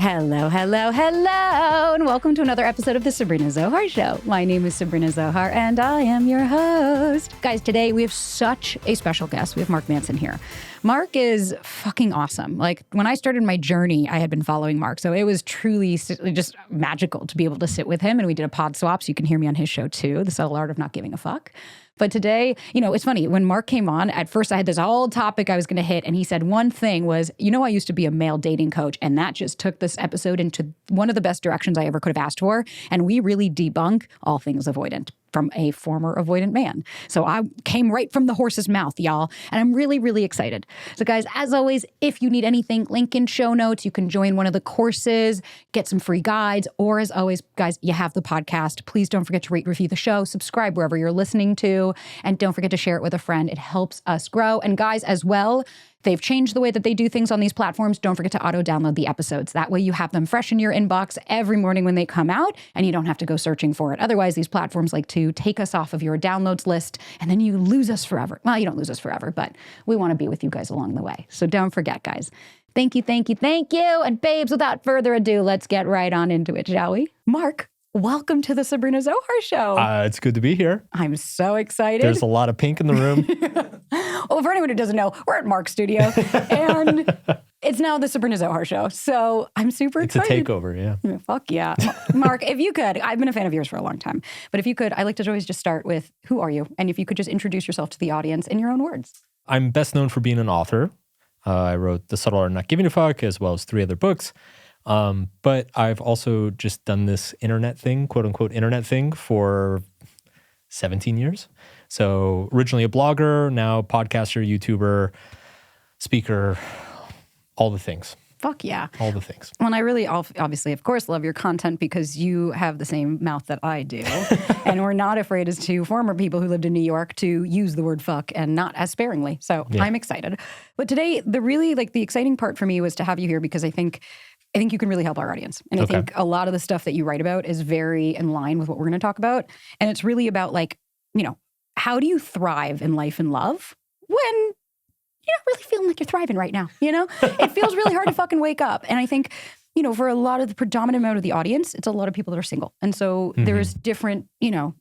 Hello, hello, hello, and welcome to another episode of the Sabrina Zohar Show. My name is Sabrina Zohar, and I am your host. Guys, today we have such a special guest. We have Mark Manson here. Mark is fucking awesome. Like, when I started my journey, I had been following Mark, so it was truly just magical to be able to sit with him, and we did a pod swap, so you can hear me on his show too, The Subtle Art of Not Giving a Fuck. But today, it's funny, when Mark came on, at first I had this whole topic I was going to hit, and he said one thing was, I used to be a male dating coach, and that just took this episode into one of the best directions I ever could have asked for, and we really debunk all things avoidant from a former avoidant man. So I came right from the horse's mouth, y'all, and I'm really, really excited. So guys, as always, if you need anything, link in show notes. You can join one of the courses, get some free guides, or as always, guys, you have the podcast. Please don't forget to rate, review the show, subscribe wherever you're listening to, and don't forget to share it with a friend. It helps us grow. And guys, as well, they've changed the way that they do things on these platforms. Don't forget to auto-download the episodes. That way you have them fresh in your inbox every morning when they come out, and you don't have to go searching for it. Otherwise, these platforms like to take us off of your downloads list, and then you lose us forever. Well, you don't lose us forever, but we want to be with you guys along the way. So don't forget, guys. Thank you, thank you, thank you. And babes, without further adu, let's get right on into it, shall we? Mark, welcome to the Sabrina Zohar Show. It's good to be here. I'm so excited. There's a lot of pink in the room. Well, for anyone who doesn't know, we're at Mark's studio, and it's now the Sabrina Zohar Show. So I'm super excited. It's a takeover, yeah. Fuck yeah. Mark, if you could, I've been a fan of yours for a long time, but if you could, I like to always just start with, who are you? And if you could just introduce yourself to the audience in your own words. I'm best known for being an author. I wrote The Subtle Art of Not Giving a Fuck, as well as 3 other books. But I've also just done this internet thing, quote unquote internet thing, for 17 years. So originally a blogger, now podcaster, YouTuber, speaker, all the things. Fuck yeah. All the things. Well, and I really obviously, of course, love your content because you have the same mouth that I do. And we're not afraid as two former people who lived in New York to use the word fuck and not as sparingly. So yeah. I'm excited. But today, the exciting part for me was to have you here because I think you can really help our audience. And I think a lot of the stuff that you write about is very in line with what we're going to talk about. And it's really about how do you thrive in life and love when you're not really feeling like you're thriving right now, It feels really hard to fucking wake up. And I think, for a lot of the predominant amount of the audience, it's a lot of people that are single. And so there's different,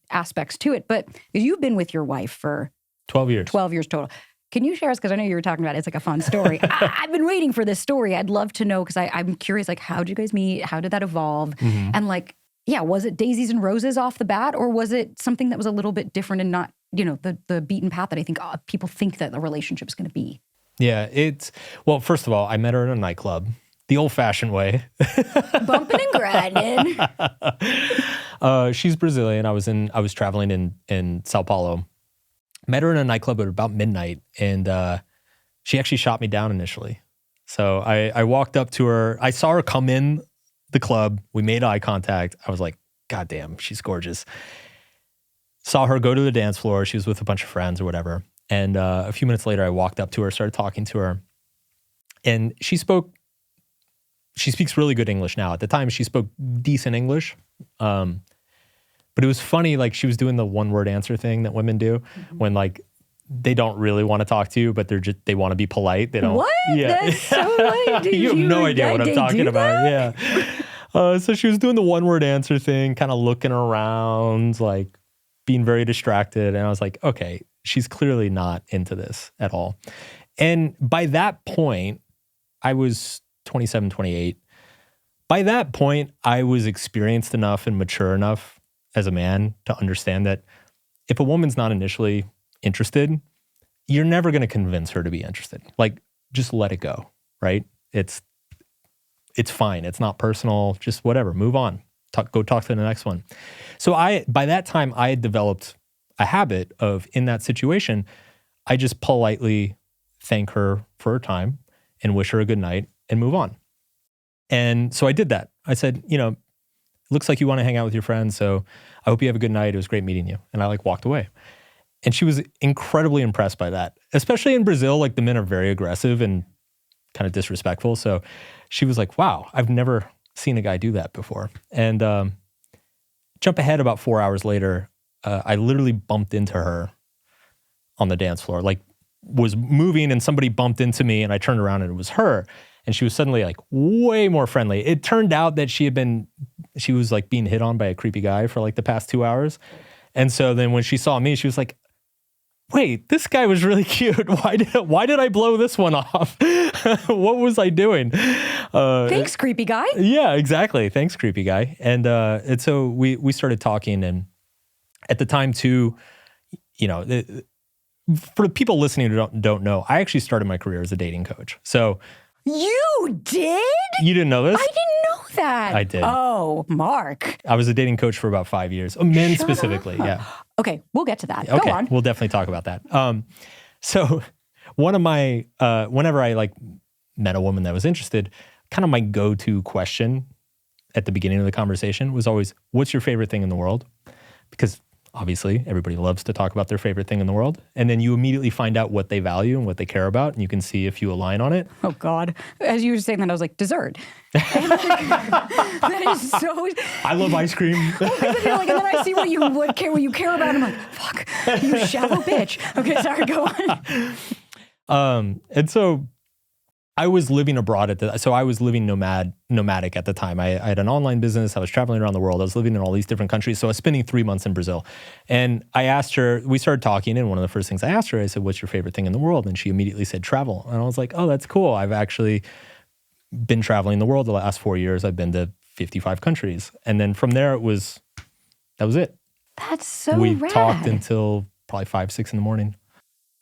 aspects to it. But you've been with your wife for 12 years. 12 years total. Can you share us, because I know you were talking about it's like a fun story. I've been waiting for this story. I'd love to know, because I'm curious, how did you guys meet? How did that evolve? And was it daisies and roses off the bat, or was it something that was a little bit different and not, the beaten path that I think people think that the relationship is going to be? Yeah, well, first of all, I met her in a nightclub, the old-fashioned way. Bumping and grinding. She's Brazilian. I was traveling in Sao Paulo. Met her in a nightclub at about midnight, and she actually shot me down initially. So I walked up to her. I saw her come in the club. We made eye contact. I was like, God damn, she's gorgeous. Saw her go to the dance floor. She was with a bunch of friends or whatever. And a few minutes later, I walked up to her, started talking to her. And she speaks really good English now. At the time, she spoke decent English. But it was funny, she was doing the one-word answer thing that women do when they don't really want to talk to you, but they want to be polite. They don't. What? Yeah. That's so lame. You have no idea what I'm talking about. Yeah. So she was doing the one-word answer thing, kind of looking around, being very distracted. And I was like, okay, she's clearly not into this at all. And by that point, I was 27, 28. By that point, I was experienced enough and mature enough as a man to understand that if a woman's not initially interested, you're never going to convince her to be interested. Just let it go, right? It's fine. It's not personal. Just whatever. Move on. Go talk to the next one. So by that time, I had developed a habit of, in that situation, I just politely thank her for her time and wish her a good night and move on. And so I did that. I said, looks like you want to hang out with your friends, so I hope you have a good night. It was great meeting you. And I walked away. And she was incredibly impressed by that. Especially in Brazil, the men are very aggressive and kind of disrespectful. So she was like, wow, I've never seen a guy do that before. And jump ahead about 4 hours later, I literally bumped into her on the dance floor. Was moving and somebody bumped into me and I turned around and it was her. And she was suddenly like way more friendly. It turned out that she was like being hit on by a creepy guy for like the past 2 hours. And so then when she saw me, she was like, wait, this guy was really cute. Why did I blow this one off? What was I doing? Thanks, creepy guy. Yeah, exactly. Thanks, creepy guy. And so we started talking, and at the time too, you know, for the people listening who don't know, I actually started my career as a dating coach. So you did? You didn't know this? I didn't know that. I did. Oh, Mark. I was a dating coach for about 5 years. Men specifically, yeah. Okay, we'll get to that. Okay, Go on. we'll definitely talk about that. So one of my, whenever I like met a woman that was interested, kind of my go-to question at the beginning of the conversation was always, what's your favorite thing in the world? Because obviously everybody loves to talk about their favorite thing in the world. And then you immediately find out what they value and what they care about, and you can see if you align on it. Oh God. As you were saying that, I was like, dessert. That is so... I love ice cream. And then I see what you care about. And I'm like, fuck, you shallow bitch. Okay, sorry, go on. And so I was living abroad I was living nomadic at the time. I had an online business. I was traveling around the world. I was living in all these different countries. So I was spending 3 months in Brazil. And I asked her, we started talking, and one of the first things I asked her, I said, what's your favorite thing in the world? And she immediately said travel. And I was like, oh, that's cool. I've actually been traveling the world the last 4 years. I've been to 55 countries. And then from there, that was it. That's so we rad. talked until probably 5, 6 in the morning.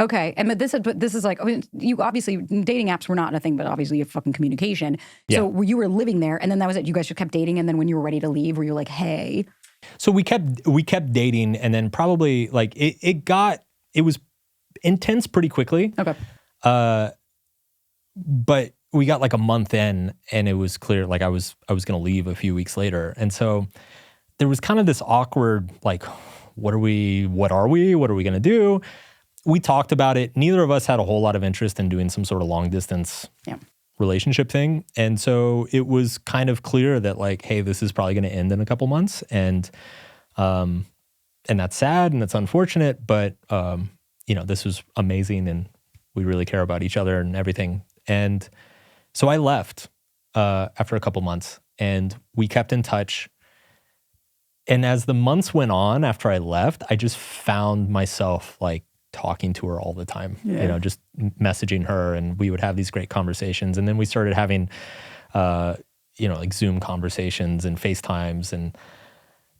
Okay, and this is like, I mean, you obviously, dating apps were not a thing, but obviously you have fucking communication. Yeah. So you were living there, and then that was it. You guys just kept dating, and then when you were ready to leave, were you like, hey? So we kept dating, and then probably like it was intense pretty quickly. Okay. But we got like a month in, and it was clear like I was going to leave a few weeks later, and so there was kind of this awkward like, what are we going to do? We talked about it. Neither of us had a whole lot of interest in doing some sort of long distance relationship thing. And so it was kind of clear that like, hey, this is probably going to end in a couple months. And that's sad and that's unfortunate, but this was amazing and we really care about each other and everything. And so I left after a couple months and we kept in touch. And as the months went on after I left, I just found myself like talking to her all the time, just messaging her, and we would have these great conversations. And then we started having, like Zoom conversations and FaceTimes.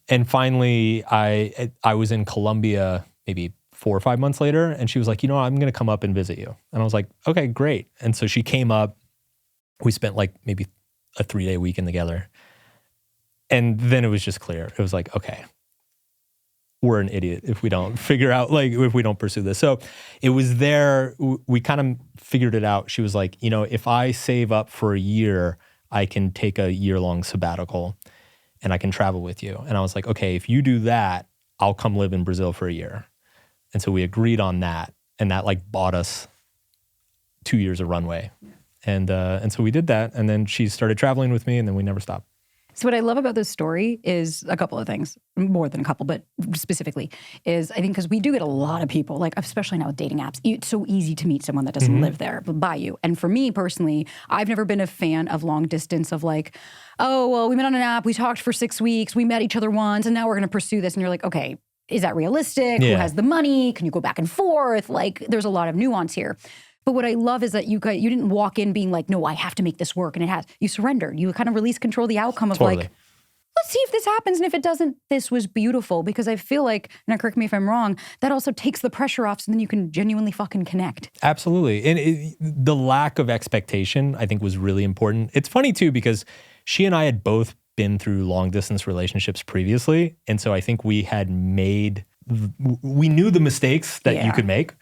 And finally I was in Colombia maybe 4 or 5 months later, and she was like, I'm going to come up and visit you. And I was like, okay, great. And so she came up, we spent like maybe a 3-day weekend together. And then it was just clear. It was like, okay, we're an idiot if we don't figure out, like, if we don't pursue this. So it was there, we kind of figured it out. She was like, if I save up for a year, I can take a year-long sabbatical and I can travel with you. And I was like, okay, if you do that, I'll come live in Brazil for a year. And so we agreed on that. And that like bought us 2 years of runway. And so we did that. And then she started traveling with me, and then we never stopped. So what I love about this story is a couple of things, more than a couple, but specifically is I think because we do get a lot of people, like especially now with dating apps, it's so easy to meet someone that doesn't live there by you. And for me personally, I've never been a fan of long distance of like, oh, well, we met on an app, we talked for 6 weeks, we met each other once, and now we're going to pursue this. And you're like, okay, is that realistic? Yeah. Who has the money? Can you go back and forth? Like there's a lot of nuance here. But what I love is that you didn't walk in being like, no, I have to make this work. And you surrendered. You kind of release control the outcome of like, let's see if this happens. And if it doesn't, this was beautiful. Because I feel like, and correct me if I'm wrong, that also takes the pressure off so then you can genuinely fucking connect. Absolutely. And the lack of expectation, I think, was really important. It's funny too, because she and I had both been through long distance relationships previously. And so I think we knew the mistakes that you could make.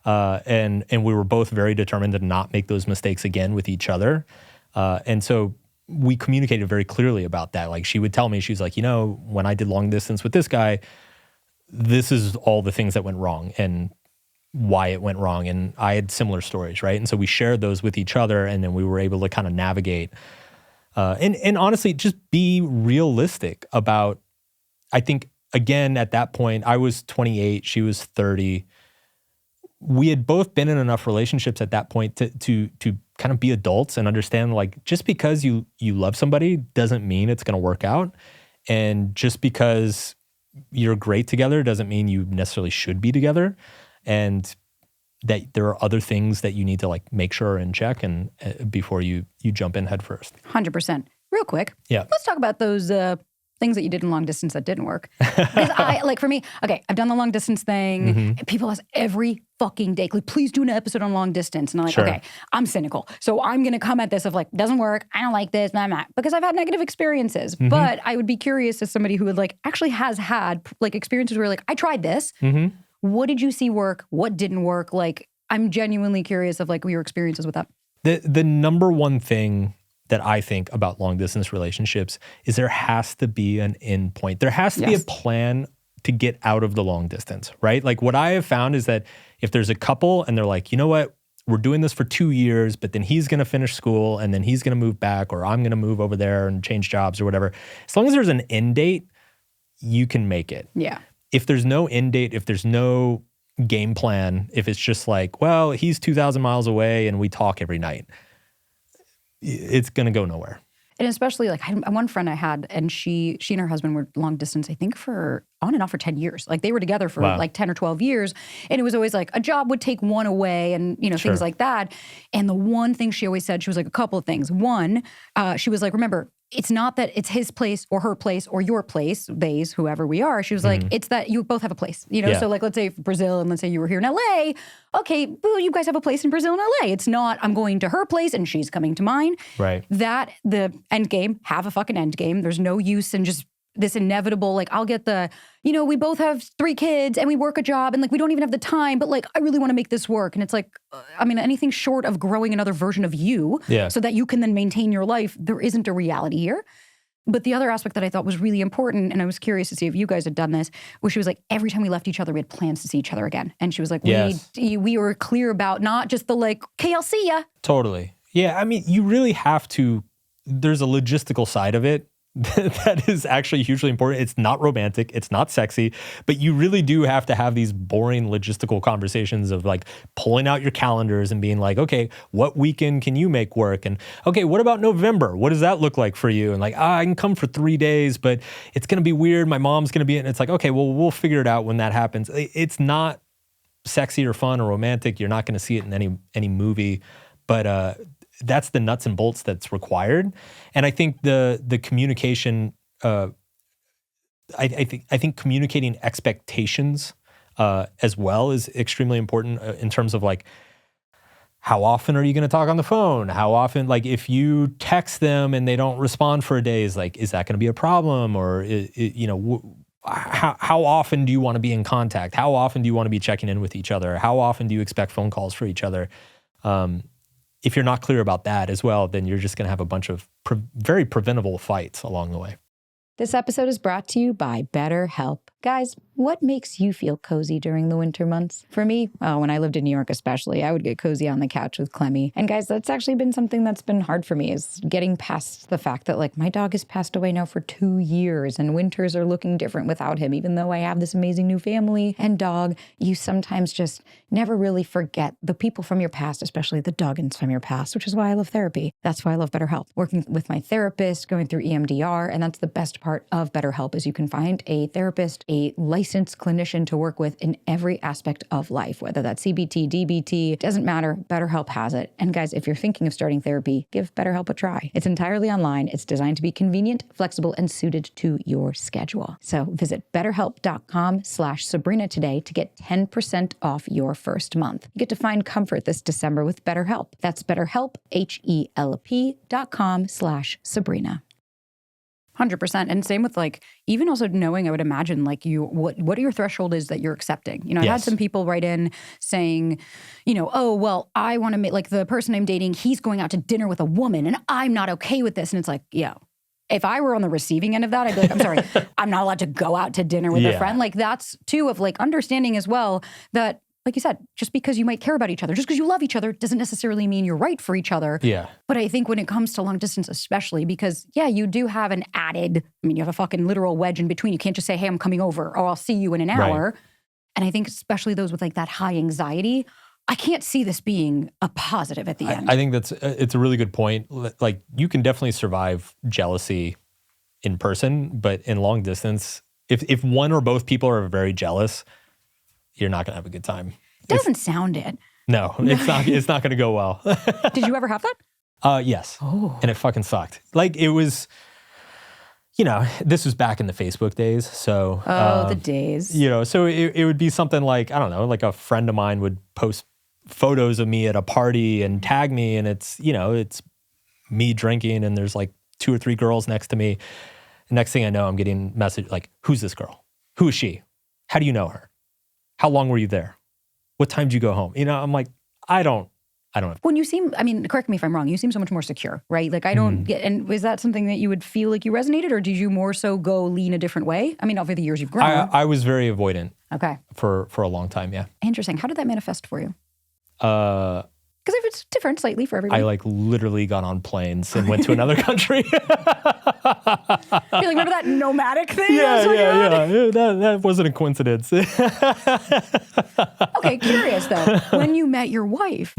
And we were both very determined to not make those mistakes again with each other. And so we communicated very clearly about that. Like she would tell me, she's like, when I did long distance with this guy, this is all the things that went wrong and why it went wrong. And I had similar stories, right? And so we shared those with each other, and then we were able to kind of navigate and honestly just be realistic about, I think, again, at that point, I was 28, she was 30. We had both been in enough relationships at that point to kind of be adults and understand like just because you love somebody doesn't mean it's going to work out. And just because you're great together doesn't mean you necessarily should be together. And that there are other things that you need to like make sure are in check and before you jump in head first. 100%. Real quick. Yeah. Let's talk about those things that you did in long distance that didn't work. Because for me, okay, I've done the long distance thing. People ask every fucking day, like, please do an episode on long distance. And I'm like, okay, I'm cynical. So I'm going to come at this of like, doesn't work. I don't like this, blah, blah, because I've had negative experiences. But I would be curious as somebody who would like actually has had like experiences where like, I tried this. What did you see work? What didn't work? Like, I'm genuinely curious of like your experiences with that. The number one thing that I think about long distance relationships is there has to be an end point. There has to be a plan to get out of the long distance, right? Like what I have found is that if there's a couple and they're like, you know what, we're doing this for 2 years, but then he's going to finish school and then he's going to move back or I'm going to move over there and change jobs or whatever. As long as there's an end date, you can make it. Yeah. If there's no end date, if there's no game plan, if it's just like, well, he's 2,000 miles away and we talk every night, it's going to go nowhere. And especially like one friend I had, and she and her husband were long distance, I think for on and off for 10 years. Like they were together for like 10 or 12 years. And it was always like a job would take one away and, you know, things like that. And the one thing she always said, she was like a couple of things. One, she was like, remember, it's not that it's his place or her place or your place, they's, whoever we are. She was like, it's that you both have a place, you know? So like, let's say Brazil and let's say you were here in LA. Okay, boo, you guys have a place in Brazil and LA. It's not, I'm going to her place and she's coming to mine. Right. That, the end game, have a fucking end game. There's no use in just this inevitable, like, I'll get the, you know, we both have 3 kids and we work a job and like, we don't even have the time, but like, I really want to make this work. And it's like, I mean, anything short of growing another version of you so that you can then maintain your life, there isn't a reality here. But the other aspect that I thought was really important, and I was curious to see if you guys had done this, was she was like, every time we left each other, we had plans to see each other again. And she was like, we were clear about not just the like, okay, I'll see ya. Totally. Yeah, I mean, you really have to, there's a logistical side of it that is actually hugely important. It's not romantic, it's not sexy, but you really do have to have these boring logistical conversations of like pulling out your calendars and being like, okay, what weekend can you make work? And okay, what about November? What does that look like for you? And like, I can come for 3 days, but it's going to be weird. My mom's going to be in. It's like, okay, well, we'll figure it out when that happens. It's not sexy or fun or romantic. You're not going to see it in any movie, but that's the nuts and bolts that's required. And I think the communication, I think communicating expectations as well is extremely important in terms of like, how often are you going to talk on the phone? How often, like if you text them and they don't respond for a day, is that going to be a problem? Or, you know, how often do you want to be in contact? How often do you want to be checking in with each other? How often do you expect phone calls for each other? If you're not clear about that as well, then you're just going to have a bunch of very preventable fights along the way. This episode is brought to you by BetterHelp. Guys, what makes you feel cozy during the winter months? For me, when I lived in New York especially, I would get cozy on the couch with Clemmy. And guys, that's actually been something that's been hard for me, is getting past the fact that like my dog has passed away now for 2 years and winters are looking different without him. Even though I have this amazing new family and dog, you sometimes just never really forget the people from your past, especially the doggins from your past, which is why I love therapy. That's why I love BetterHelp. Working with my therapist, going through EMDR, and that's the best part of BetterHelp is you can find a therapist, a licensed clinician to work with in every aspect of life, whether that's CBT, DBT, doesn't matter. BetterHelp has it. And guys, if you're thinking of starting therapy, give BetterHelp a try. It's entirely online. It's designed to be convenient, flexible, and suited to your schedule. So visit betterhelp.com/Sabrina today to get 10% off your first month. You get to find comfort this December with BetterHelp. That's BetterHelp, HELP.com/Sabrina. 100%. And same with like, even also knowing, I would imagine like what your threshold is that you're accepting. You know, I had some people write in saying, you know, oh, well, I want to make like the person I'm dating, he's going out to dinner with a woman and I'm not okay with this. And it's like, yo, if I were on the receiving end of that, I'd be like, I'm sorry, I'm not allowed to go out to dinner with a friend. Like that's too of like understanding as well that, like you said, just because you might care about each other, just because you love each other doesn't necessarily mean you're right for each other. Yeah. But I think when it comes to long distance, especially because, you do have an added, I mean, you have a fucking literal wedge in between. You can't just say, hey, I'm coming over or I'll see you in an hour. And I think especially those with like that high anxiety I can't see this being a positive at the end. I think it's a really good point. Like, you can definitely survive jealousy in person, but in long distance, if one or both people are very jealous, you're not going to have a good time. Doesn't sound it. No, it's not going to go well. Did you ever have that? Yes. Oh. And it fucking sucked. Like, it was, this was back in the Facebook days. So, the days. So it would be something like, I don't know, like a friend of mine would post photos of me at a party and tag me, and it's me drinking, and there's like 2 or 3 girls next to me. Next thing I know, I'm getting message like, who's this girl? Who is she? How do you know her? How long were you there? What time did you go home? I'm like, I don't know. When you seem, correct me if I'm wrong, you seem so much more secure, right? Like, I don't get, and was that something that you would feel like you resonated, or did you more so go lean a different way? Over the years you've grown. I was very avoidant. Okay. For a long time, yeah. Interesting. How did that manifest for you? Because if it's different slightly for everybody. I like literally got on planes and went to another country. You're like, remember that nomadic thing? Yeah. That wasn't a coincidence. Okay, curious though. When you met your wife,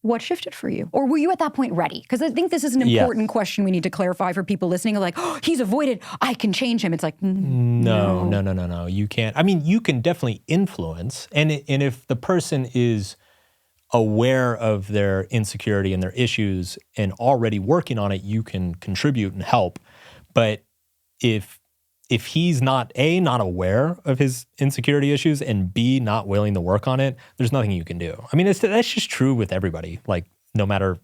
what shifted for you? Or were you at that point ready? Because I think this is an important question we need to clarify for people listening. Like, oh, he's avoided, I can change him. It's like, no. You can't. You can definitely influence. And if the person is aware of their insecurity and their issues and already working on it, you can contribute and help. But if he's not aware of his insecurity issues, and B, not willing to work on it, there's nothing you can do. That's just true with everybody, like, no matter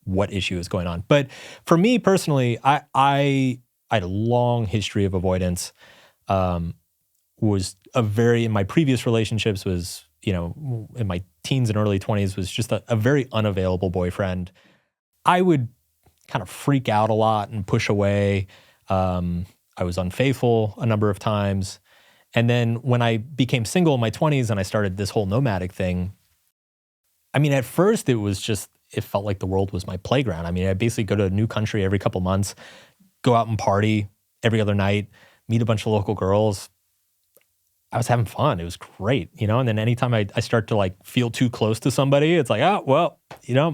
what issue is going on. But for me personally, I had a long history of avoidance. In my previous relationships was, in my teens and early 20s, was just a very unavailable boyfriend. I would kind of freak out a lot and push away. I was unfaithful a number of times. And then when I became single in my 20s and I started this whole nomadic thing, at first it felt like the world was my playground. I'd basically go to a new country every couple months, go out and party every other night, meet a bunch of local girls. I was having fun. It was great, and then anytime I start to like feel too close to somebody, it's like, oh, well,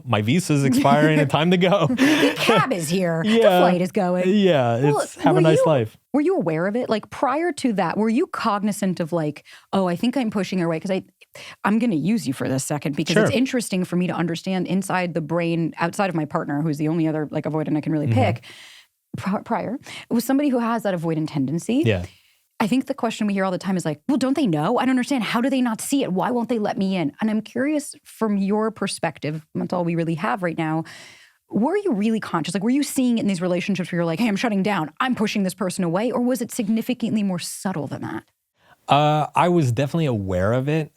my visa's expiring and time to go. The cab is here. The flight is going. Yeah, have a nice life. Were you aware of it? Like, prior to that, were you cognizant of like, oh, I think I'm pushing her away? Because I'm going to use you for this second, because it's interesting for me to understand inside the brain, outside of my partner, who's the only other like avoidant I can really pick, prior, it was somebody who has that avoidant tendency. Yeah. I think the question we hear all the time is like, well, don't they know? I don't understand. How do they not see it? Why won't they let me in? And I'm curious, from your perspective, that's all we really have right now, were you really conscious? Like, were you seeing it in these relationships where you're like, hey, I'm shutting down, I'm pushing this person away? Or was it significantly more subtle than that? I was definitely aware of it.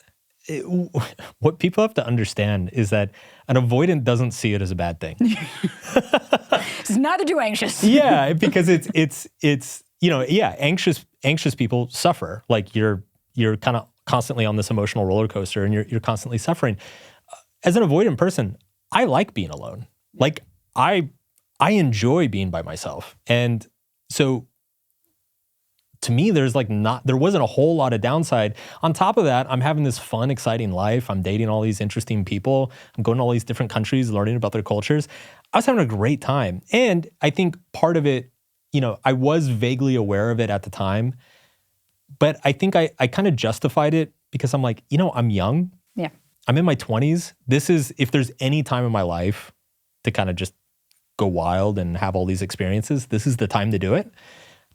What people have to understand is that an avoidant doesn't see it as a bad thing. Neither do anxious. Yeah, because it's anxious people suffer. Like, you're kind of constantly on this emotional roller coaster, and you're constantly suffering. As an avoidant person, I like being alone. Like, I enjoy being by myself. And so to me, there wasn't a whole lot of downside. On top of that, I'm having this fun, exciting life. I'm dating all these interesting people. I'm going to all these different countries, learning about their cultures. I was having a great time. And I think part of it, I was vaguely aware of it at the time, but I think I kind of justified it because I'm like, I'm young. Yeah. I'm in my 20s. If there's any time in my life to kind of just go wild and have all these experiences, this is the time to do it.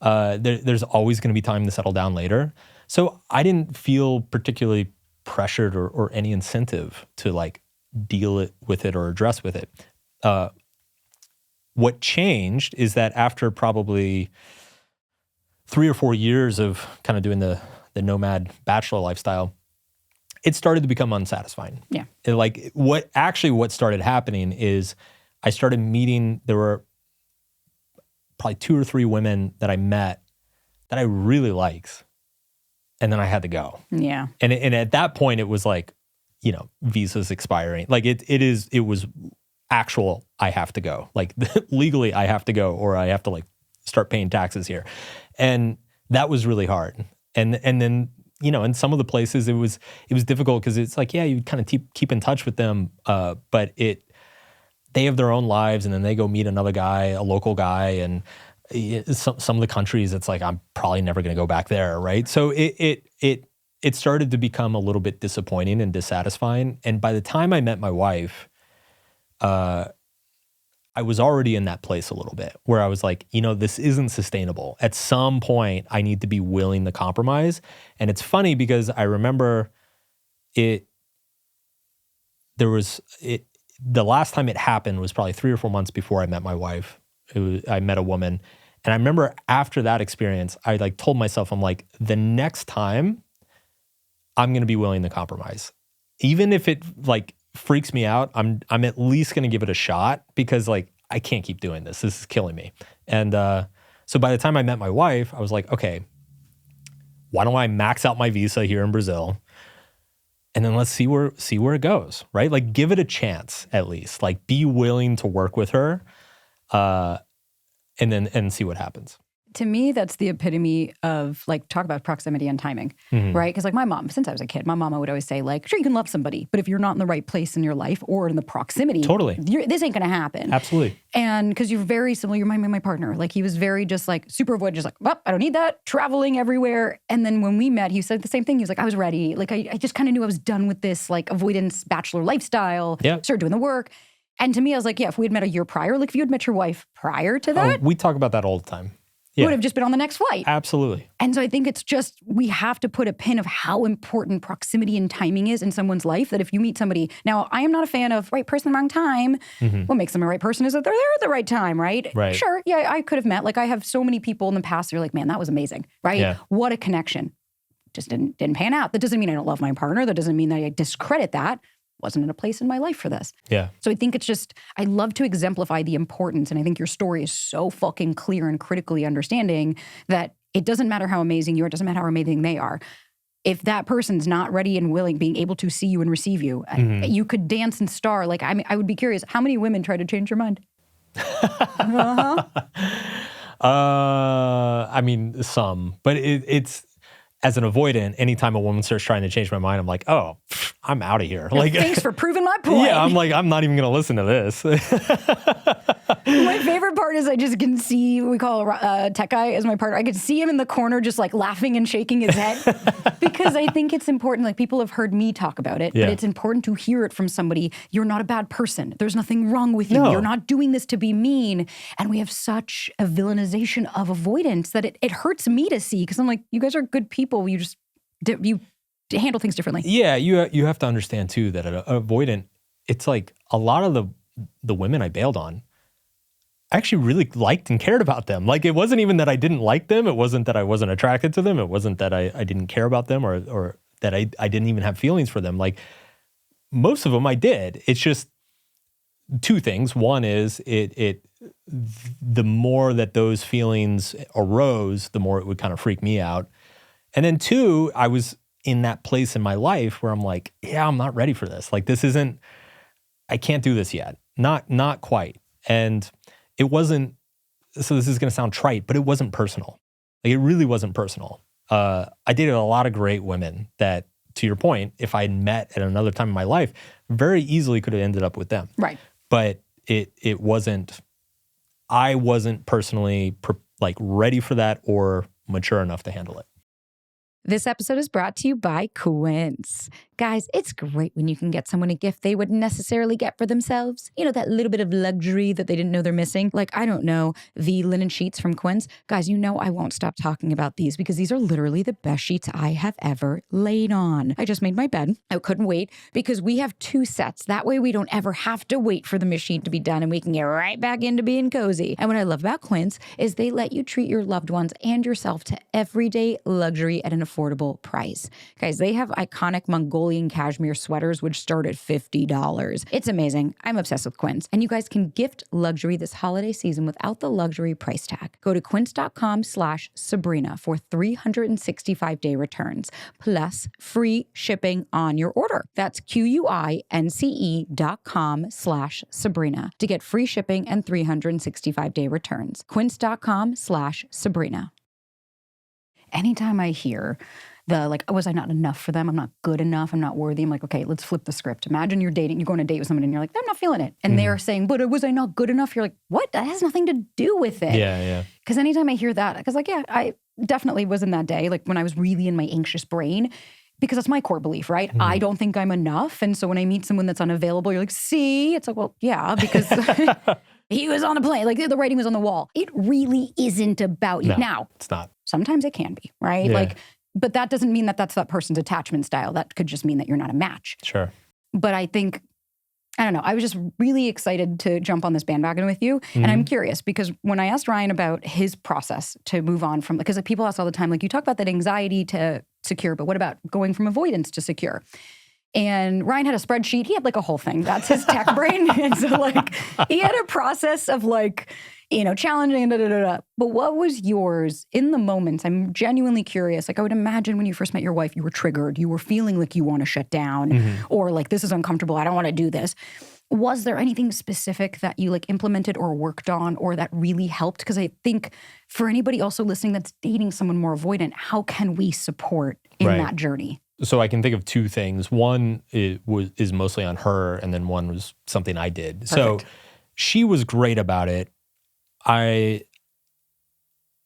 There's always going to be time to settle down later. So I didn't feel particularly pressured or any incentive to like deal with it or address with it. What changed is that after probably 3 or 4 years of kind of doing the nomad bachelor lifestyle, it started to become unsatisfying. Yeah. What started happening is I started meeting, there were probably 2 or 3 women that I met that I really liked. And then I had to go. Yeah. And at that point it was like, visas expiring. Like it was actual, I have to go. Like legally I have to go, or I have to like start paying taxes here. And that was really hard. And then in some of the places it was difficult because it's like, yeah, you kind of keep in touch with them, but they have their own lives, and then they go meet another guy, a local guy, and some of the countries, it's like, I'm probably never going to go back there, right? So it started to become a little bit disappointing and dissatisfying. And by the time I met my wife, I was already in that place a little bit where I was like, this isn't sustainable. At some point, I need to be willing to compromise. And it's funny because I remember the last time it happened was probably 3 or 4 months before I met my wife. I met a woman. And I remember after that experience, I like told myself, I'm like, the next time I'm going to be willing to compromise. Even if it like freaks me out, I'm at least going to give it a shot because like, I can't keep doing this. This is killing me. And so by the time I met my wife, I was like, okay, why don't I max out my visa here in Brazil? And then let's see where it goes, right? Like give it a chance at least. Like be willing to work with her and see what happens. To me, that's the epitome of like, talk about proximity and timing, right? Because like my mom, since I was a kid, my mama would always say like, sure, you can love somebody, but if you're not in the right place in your life or in the proximity, totally, this ain't going to happen. Absolutely. And because you're very similar, you remind me of my partner. Like he was very just like super avoidant, just like, well, I don't need that, traveling everywhere. And then when we met, he said the same thing. He was like, I was ready. Like I just kind of knew I was done with this like avoidance bachelor lifestyle, started doing the work. And to me, I was like, yeah, if we had met a year prior, like if you had met your wife prior to that. We talk about that all the time. Yeah. Would have just been on the next flight. Absolutely. And so I think it's just, we have to put a pin of how important proximity and timing is in someone's life, that if you meet somebody, now I am not a fan of right person, wrong time. What makes them a right person is that they're there at the right time, right? Right. Sure, yeah, I could have met, like I have so many people in the past, they're like, man, that was amazing, right? Yeah. What a connection. Just didn't pan out. That doesn't mean I don't love my partner. That doesn't mean that I discredit that. Wasn't in a place in my life for this. Yeah. So I think it's just, I love to exemplify the importance. And I think your story is so fucking clear and critically understanding that it doesn't matter how amazing you are, it doesn't matter how amazing they are. If that person's not ready and willing, being able to see you and receive you, you could dance and star. Like, I mean, I would be curious, how many women try to change your mind? I mean, some, but it's, as an avoidant, anytime a woman starts trying to change my mind, I'm like, oh, I'm out of here. Like, thanks for proving my point. Yeah, I'm like, I'm not even going to listen to this. My favorite part is I just can see, we call tech guy as my partner. I could see him in the corner just like laughing and shaking his head because I think it's important. Like people have heard me talk about it, but it's important to hear it from somebody. You're not a bad person. There's nothing wrong with you. No. You're not doing this to be mean. And we have such a villainization of avoidance that it hurts me to see because I'm like, you guys are good people. You handle things differently. Yeah, you have to understand too that an avoidant, it's like a lot of the women I bailed on, I actually really liked and cared about them. Like it wasn't even that I didn't like them. It wasn't that I wasn't attracted to them. It wasn't that I didn't care about them or that I didn't even have feelings for them. Like most of them I did. It's just two things. One is the more that those feelings arose, the more it would kind of freak me out. And then two, I was in that place in my life where I'm like, yeah, I'm not ready for this. Like I can't do this yet. Not quite. And it wasn't, so this is going to sound trite, but it wasn't personal. Like it really wasn't personal. I dated a lot of great women that, to your point, if I had met at another time in my life, very easily could have ended up with them. Right. But it wasn't, I wasn't personally ready for that or mature enough to handle it. This episode is brought to you by Quince. Guys, it's great when you can get someone a gift they wouldn't necessarily get for themselves. You know, that little bit of luxury that they didn't know they're missing. Like, I don't know, the linen sheets from Quince. Guys, you know I won't stop talking about these because these are literally the best sheets I have ever laid on. I just made my bed. I couldn't wait because we have 2 sets. That way we don't ever have to wait for the machine to be done and we can get right back into being cozy. And what I love about Quince is they let you treat your loved ones and yourself to everyday luxury at an affordable price. Guys, they have iconic Mongolian cashmere sweaters, which start at $50. It's amazing. I'm obsessed with Quince. And you guys can gift luxury this holiday season without the luxury price tag. Go to quince.com/Sabrina for 365-day returns, plus free shipping on your order. That's QUINCE.com/Sabrina to get free shipping and 365-day returns. Quince.com/Sabrina. Anytime I hear was I not enough for them? I'm not good enough. I'm not worthy. I'm like, okay, let's flip the script. Imagine you're dating, you go on a date with someone and you're like, I'm not feeling it. And they're saying, but was I not good enough? You're like, what? That has nothing to do with it. Yeah. Because anytime I hear that, because like, yeah, I definitely was in that day, like when I was really in my anxious brain, because that's my core belief, right? I don't think I'm enough. And so when I meet someone that's unavailable, you're like, see? It's like, well, yeah, because he was on a plane. Like the writing was on the wall. It really isn't about you. No, Now, it's not. Sometimes it can be, right? Yeah. Like, but that doesn't mean that that's that person's attachment style. That could just mean that you're not a match. Sure. But I think, I don't know, I was just really excited to jump on this bandwagon with you. And I'm curious because when I asked Ryan about his process to move on from, because like, people ask all the time, like you talk about that anxiety to secure, but what about going from avoidance to secure? And Ryan had a spreadsheet. He had like a whole thing. That's his tech brain. And so like he had a process of like, challenging and da-da-da-da. But what was yours in the moments? I'm genuinely curious. Like I would imagine when you first met your wife, you were triggered. You were feeling like you want to shut down or like, this is uncomfortable. I don't want to do this. Was there anything specific that you like implemented or worked on or that really helped? Because I think for anybody also listening that's dating someone more avoidant, how can we support in that journey? So I can think of two things. One is mostly on her, and then one was something I did. Perfect. So she was great about it.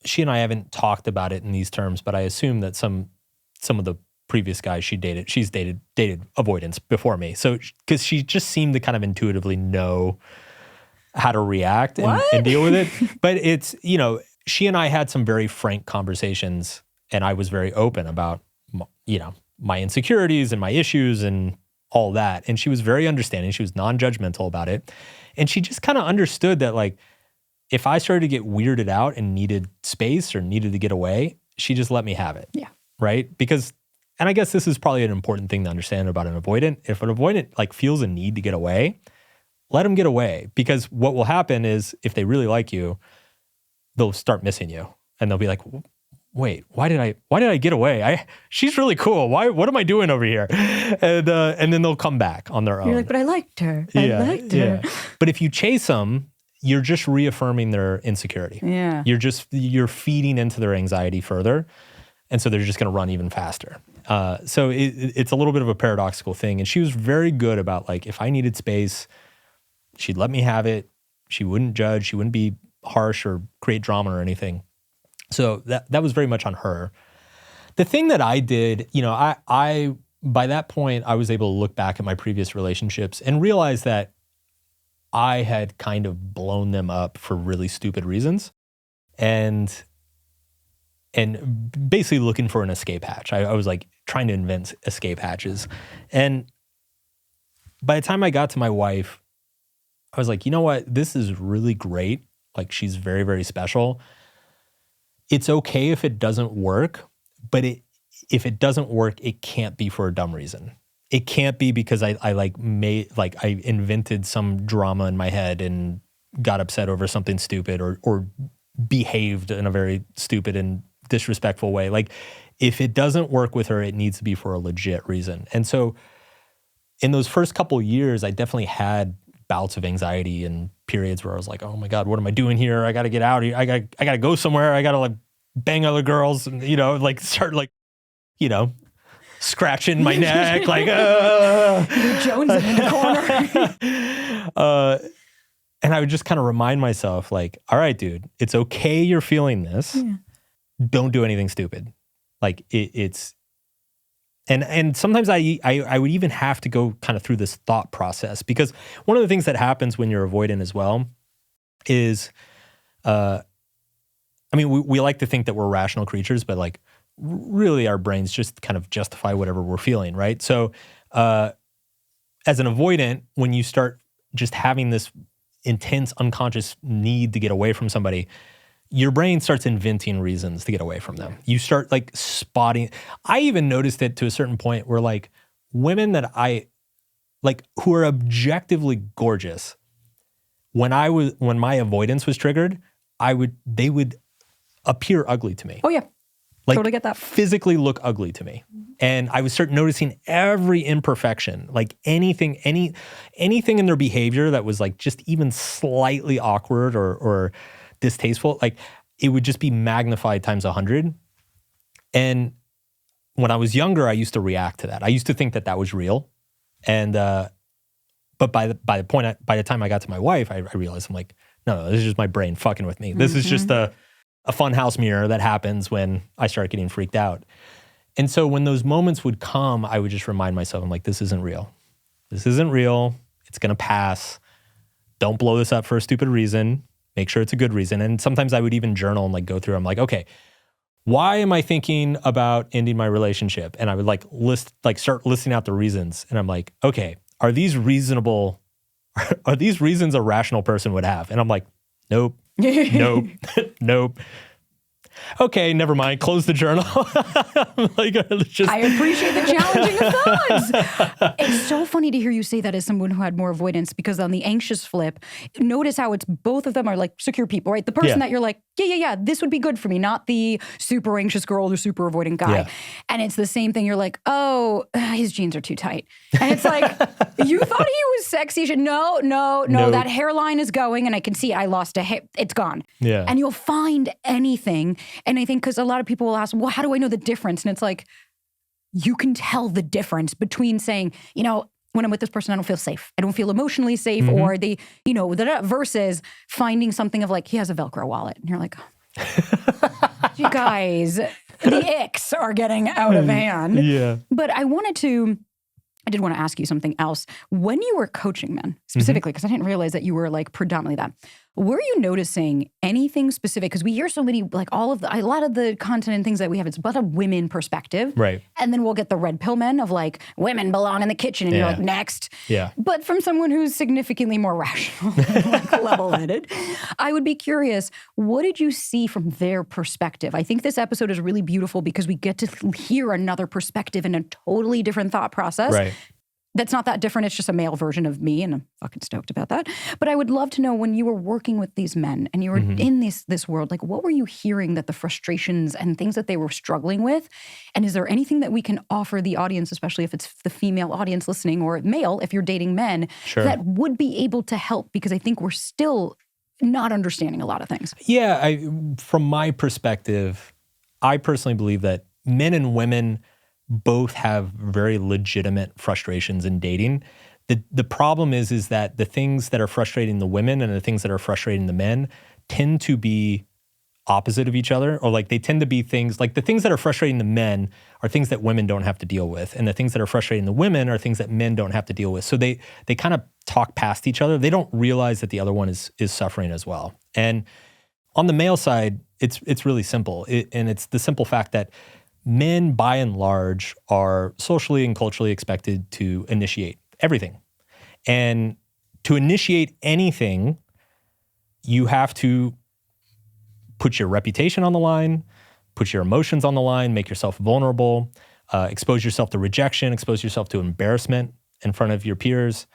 She and I haven't talked about it in these terms, but I assume that some of the previous guys she's dated avoidants before me. So because she just seemed to kind of intuitively know how to react and deal with it. But it's, she and I had some very frank conversations, and I was very open about, my insecurities and my issues and all that. And she was very understanding. She was non-judgmental about it. And she just kind of understood that like, if I started to get weirded out and needed space or needed to get away, she just let me have it. Yeah. Right? Because, and I guess this is probably an important thing to understand about an avoidant. If an avoidant like feels a need to get away, let them get away. Because what will happen is if they really like you, they'll start missing you. And they'll be like, wait, why did I get away? She's really cool. What am I doing over here? And then they'll come back on their own. You're like, but I liked her. I liked her. Yeah. But if you chase them, you're just reaffirming their insecurity. Yeah. You're feeding into their anxiety further. And so they're just going to run even faster. So it's a little bit of a paradoxical thing. And she was very good about like, if I needed space, she'd let me have it. She wouldn't judge. She wouldn't be harsh or create drama or anything. So that was very much on her. The thing that I did, I by that point, I was able to look back at my previous relationships and realize that I had kind of blown them up for really stupid reasons. And basically looking for an escape hatch. I was like trying to invent escape hatches. And by the time I got to my wife, I was like, you know what? This is really great. Like she's very, very special. It's okay if it doesn't work, but if it doesn't work, it can't be for a dumb reason. It can't be because I invented some drama in my head and got upset over something stupid or behaved in a very stupid and disrespectful way. Like if it doesn't work with her, it needs to be for a legit reason. And so in those first couple of years, I definitely had bouts of anxiety and periods where I was like, oh my God, what am I doing here? I got to get out of here. I got to go somewhere. I got to like bang other girls and, like start like, scratching my neck, like, Jones in the corner. And I would just kind of remind myself like, all right, dude, it's okay. You're feeling this. Yeah. Don't do anything stupid. Like it's, and sometimes I would even have to go kind of through this thought process because one of the things that happens when you're avoidant as well is, we like to think that we're rational creatures, but like really our brains just kind of justify whatever we're feeling, right? So as an avoidant, when you start just having this intense unconscious need to get away from somebody, your brain starts inventing reasons to get away from them. You start like spotting. I even noticed it to a certain point where like women that I like who are objectively gorgeous, when my avoidance was triggered, they would appear ugly to me. Oh yeah. Like totally get that. Physically look ugly to me. And I would start noticing every imperfection, like anything in their behavior that was like just even slightly awkward or distasteful, like it would just be magnified times 100. And when I was younger, I used to react to that. I used to think that was real. And, but by the time I got to my wife, I realized I'm like, no, this is just my brain fucking with me. This is just a fun house mirror that happens when I start getting freaked out. And so when those moments would come, I would just remind myself, I'm like, this isn't real. This isn't real. It's going to pass. Don't blow this up for a stupid reason. Make sure it's a good reason. And sometimes I would even journal and like go through. I'm like, okay, why am I thinking about ending my relationship? And I would start listing out the reasons. And I'm like, okay, are these reasonable? Are these reasons a rational person would have? And I'm like, nope, nope, nope. Okay, never mind. Close the journal. I appreciate the challenging of thoughts. It's so funny to hear you say that as someone who had more avoidance, because on the anxious flip, notice how it's both of them are like secure people, right? The person that you're like, yeah, this would be good for me, not the super anxious girl or super avoidant guy. Yeah. And it's the same thing. You're like, oh, his jeans are too tight. And it's like, you thought he was sexy. No, nope. That hairline is going and I can see I lost a hip. It's gone. Yeah. And you'll find anything. And I think because a lot of people will ask, well, how do I know the difference? And it's like, you can tell the difference between saying, when I'm with this person, I don't feel safe. I don't feel emotionally safe, or versus finding something of like, he has a Velcro wallet. And you're like, you guys, the icks are getting out of hand. Yeah. But I did want to ask you something else. When you were coaching men, specifically, because I didn't realize that you were like predominantly that, were you noticing anything specific? Because we hear so many, like a lot of the content and things that we have, it's but a women perspective. Right. And then we'll get the red pill men of like, women belong in the kitchen. And you're like, next. Yeah. But from someone who's significantly more rational, like level-headed, I would be curious, what did you see from their perspective? I think this episode is really beautiful because we get to hear another perspective and a totally different thought process. Right. That's not that different. It's just a male version of me, and I'm fucking stoked about that. But I would love to know, when you were working with these men and you were in this world, like what were you hearing that the frustrations and things that they were struggling with? And is there anything that we can offer the audience, especially if it's the female audience listening, or male, if you're dating men, that would be able to help? Because I think we're still not understanding a lot of things. Yeah, from my perspective, I personally believe that men and women both have very legitimate frustrations in dating. The problem is that the things that are frustrating the women and the things that are frustrating the men tend to be opposite of each other, or like they tend to be things like the things that are frustrating the men are things that women don't have to deal with, and the things that are frustrating the women are things that men don't have to deal with. So they kind of talk past each other. They don't realize that the other one is suffering as well. And on the male side, it's really simple, and it's the simple fact that men, by and large, are socially and culturally expected to initiate everything. And to initiate anything, you have to put your reputation on the line, put your emotions on the line, make yourself vulnerable, expose yourself to rejection, expose yourself to embarrassment in front of your peers.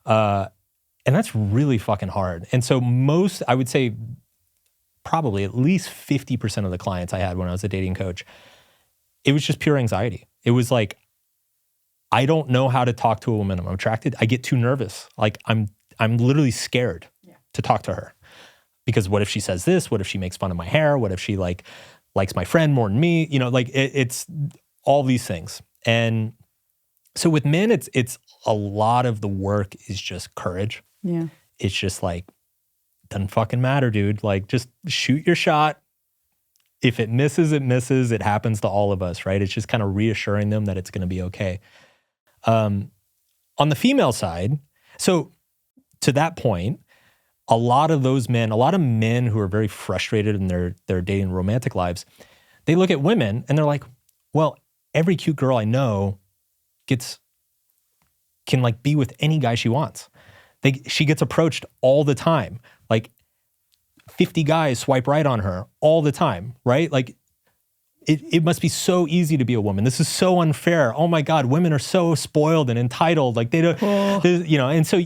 And that's really fucking hard. And so I would say probably at least 50% of the clients I had when I was a dating coach, it was just pure anxiety. It was like, I don't know how to talk to a woman I'm attracted. I get too nervous. Like I'm literally scared to talk to her, because what if she says this? What if she makes fun of my hair? What if she likes my friend more than me? It's all these things. And so with men, it's a lot of the work is just courage. Yeah. It's just like, doesn't fucking matter, dude. Like just shoot your shot. If it misses, it misses. It happens to all of us, right? It's just kind of reassuring them that it's going to be okay. On the female side, so to that point, a lot of men who are very frustrated in their dating romantic lives, they look at women and they're like, well, every cute girl I know can like be with any guy she wants. She gets approached all the time. Like 50 guys swipe right on her all the time, right? Like it must be so easy to be a woman. This is so unfair. Oh my God, women are so spoiled and entitled. Like they don't, and so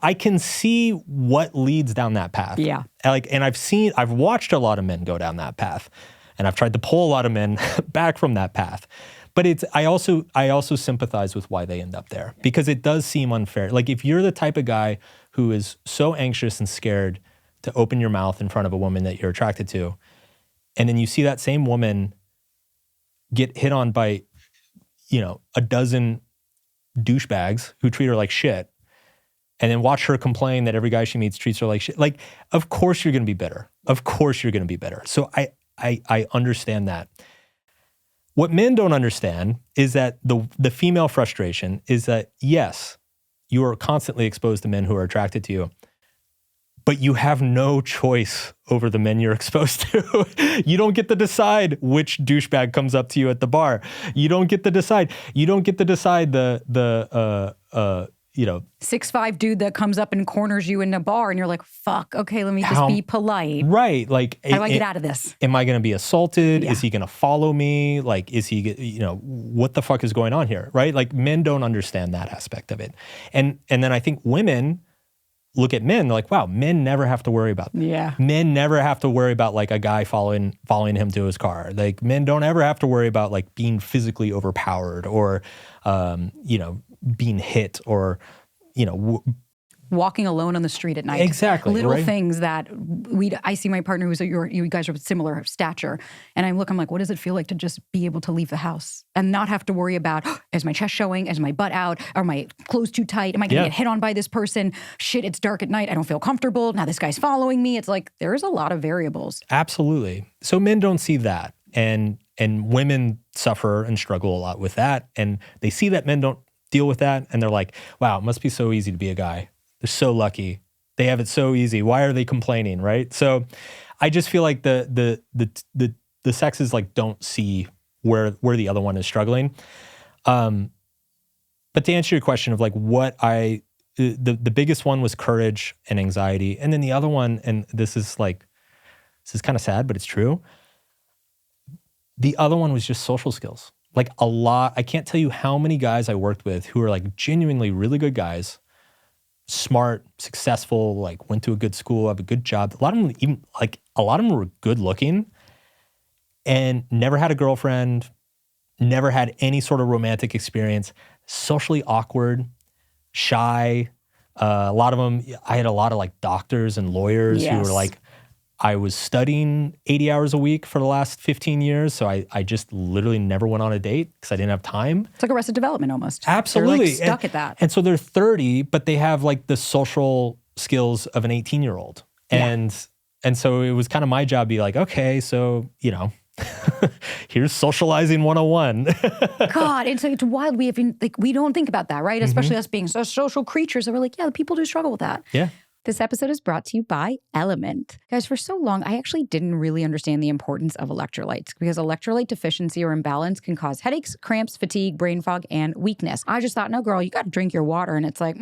I can see what leads down that path. Yeah. And I've watched a lot of men go down that path, and I've tried to pull a lot of men back from that path. But I also sympathize with why they end up there, because it does seem unfair. Like if you're the type of guy who is so anxious and scared to open your mouth in front of a woman that you're attracted to, and then you see that same woman get hit on by a dozen douchebags who treat her like shit, and then watch her complain that every guy she meets treats her like shit. Like, of course you're going to be bitter. Of course you're going to be bitter. So I understand that. What men don't understand is that the female frustration is that, yes, you are constantly exposed to men who are attracted to you, but you have no choice over the men you're exposed to. You don't get to decide which douchebag comes up to you at the bar. You don't get to decide. You don't get to decide the 6'5" dude that comes up and corners you in a bar, and you're like, fuck, okay, let me just be polite. Right. Like, how do I get out of this? Am I going to be assaulted? Yeah. Is he going to follow me? Like, is he, what the fuck is going on here? Right. Like, men don't understand that aspect of it. And then I think women look at men, they're like, wow, men never have to worry about that. Yeah. Men never have to worry about like a guy following him to his car. Like, men don't ever have to worry about like being physically overpowered or, being hit or, walking alone on the street at night. Exactly. Little right? things that I see my partner who's you guys are of similar stature, and I'm like, what does it feel like to just be able to leave the house and not have to worry about, is my chest showing? Is my butt out? Are my clothes too tight? Am I going to get hit on by this person? Shit, it's dark at night. I don't feel comfortable. Now this guy's following me. It's like, there's a lot of variables. Absolutely. So men don't see that. And women suffer and struggle a lot with that. And they see that men don't deal with that. And they're like, wow, it must be so easy to be a guy. They're so lucky. They have it so easy. Why are they complaining, right? So I just feel like the sexes like don't see where the other one is struggling. But to answer your question of like the biggest one was courage and anxiety. And then the other one, and this is kind of sad, but it's true. The other one was just social skills. Like a lot, I can't tell you how many guys I worked with who are like genuinely really good guys, smart, successful, like went to a good school, have a good job. A lot of them were good looking and never had a girlfriend, never had any sort of romantic experience, socially awkward, shy. A lot of them, I had a lot of like doctors and lawyers who were like, I was studying 80 hours a week for the last 15 years, so I just literally never went on a date because I didn't have time. It's like Arrested Development almost. Absolutely. They're like stuck at that. And so they're 30, but they have like the social skills of an 18-year-old. And so it was kind of my job to be like, okay, so, here's socializing 101. God, it's wild. We don't think about that, right? Especially us being so social creatures. That we're like, yeah, people do struggle with that. Yeah. This episode is brought to you by Element. Guys, for so long, I actually didn't really understand the importance of electrolytes because electrolyte deficiency or imbalance can cause headaches, cramps, fatigue, brain fog, and weakness. I just thought, no, girl, you got to drink your water. And it's like,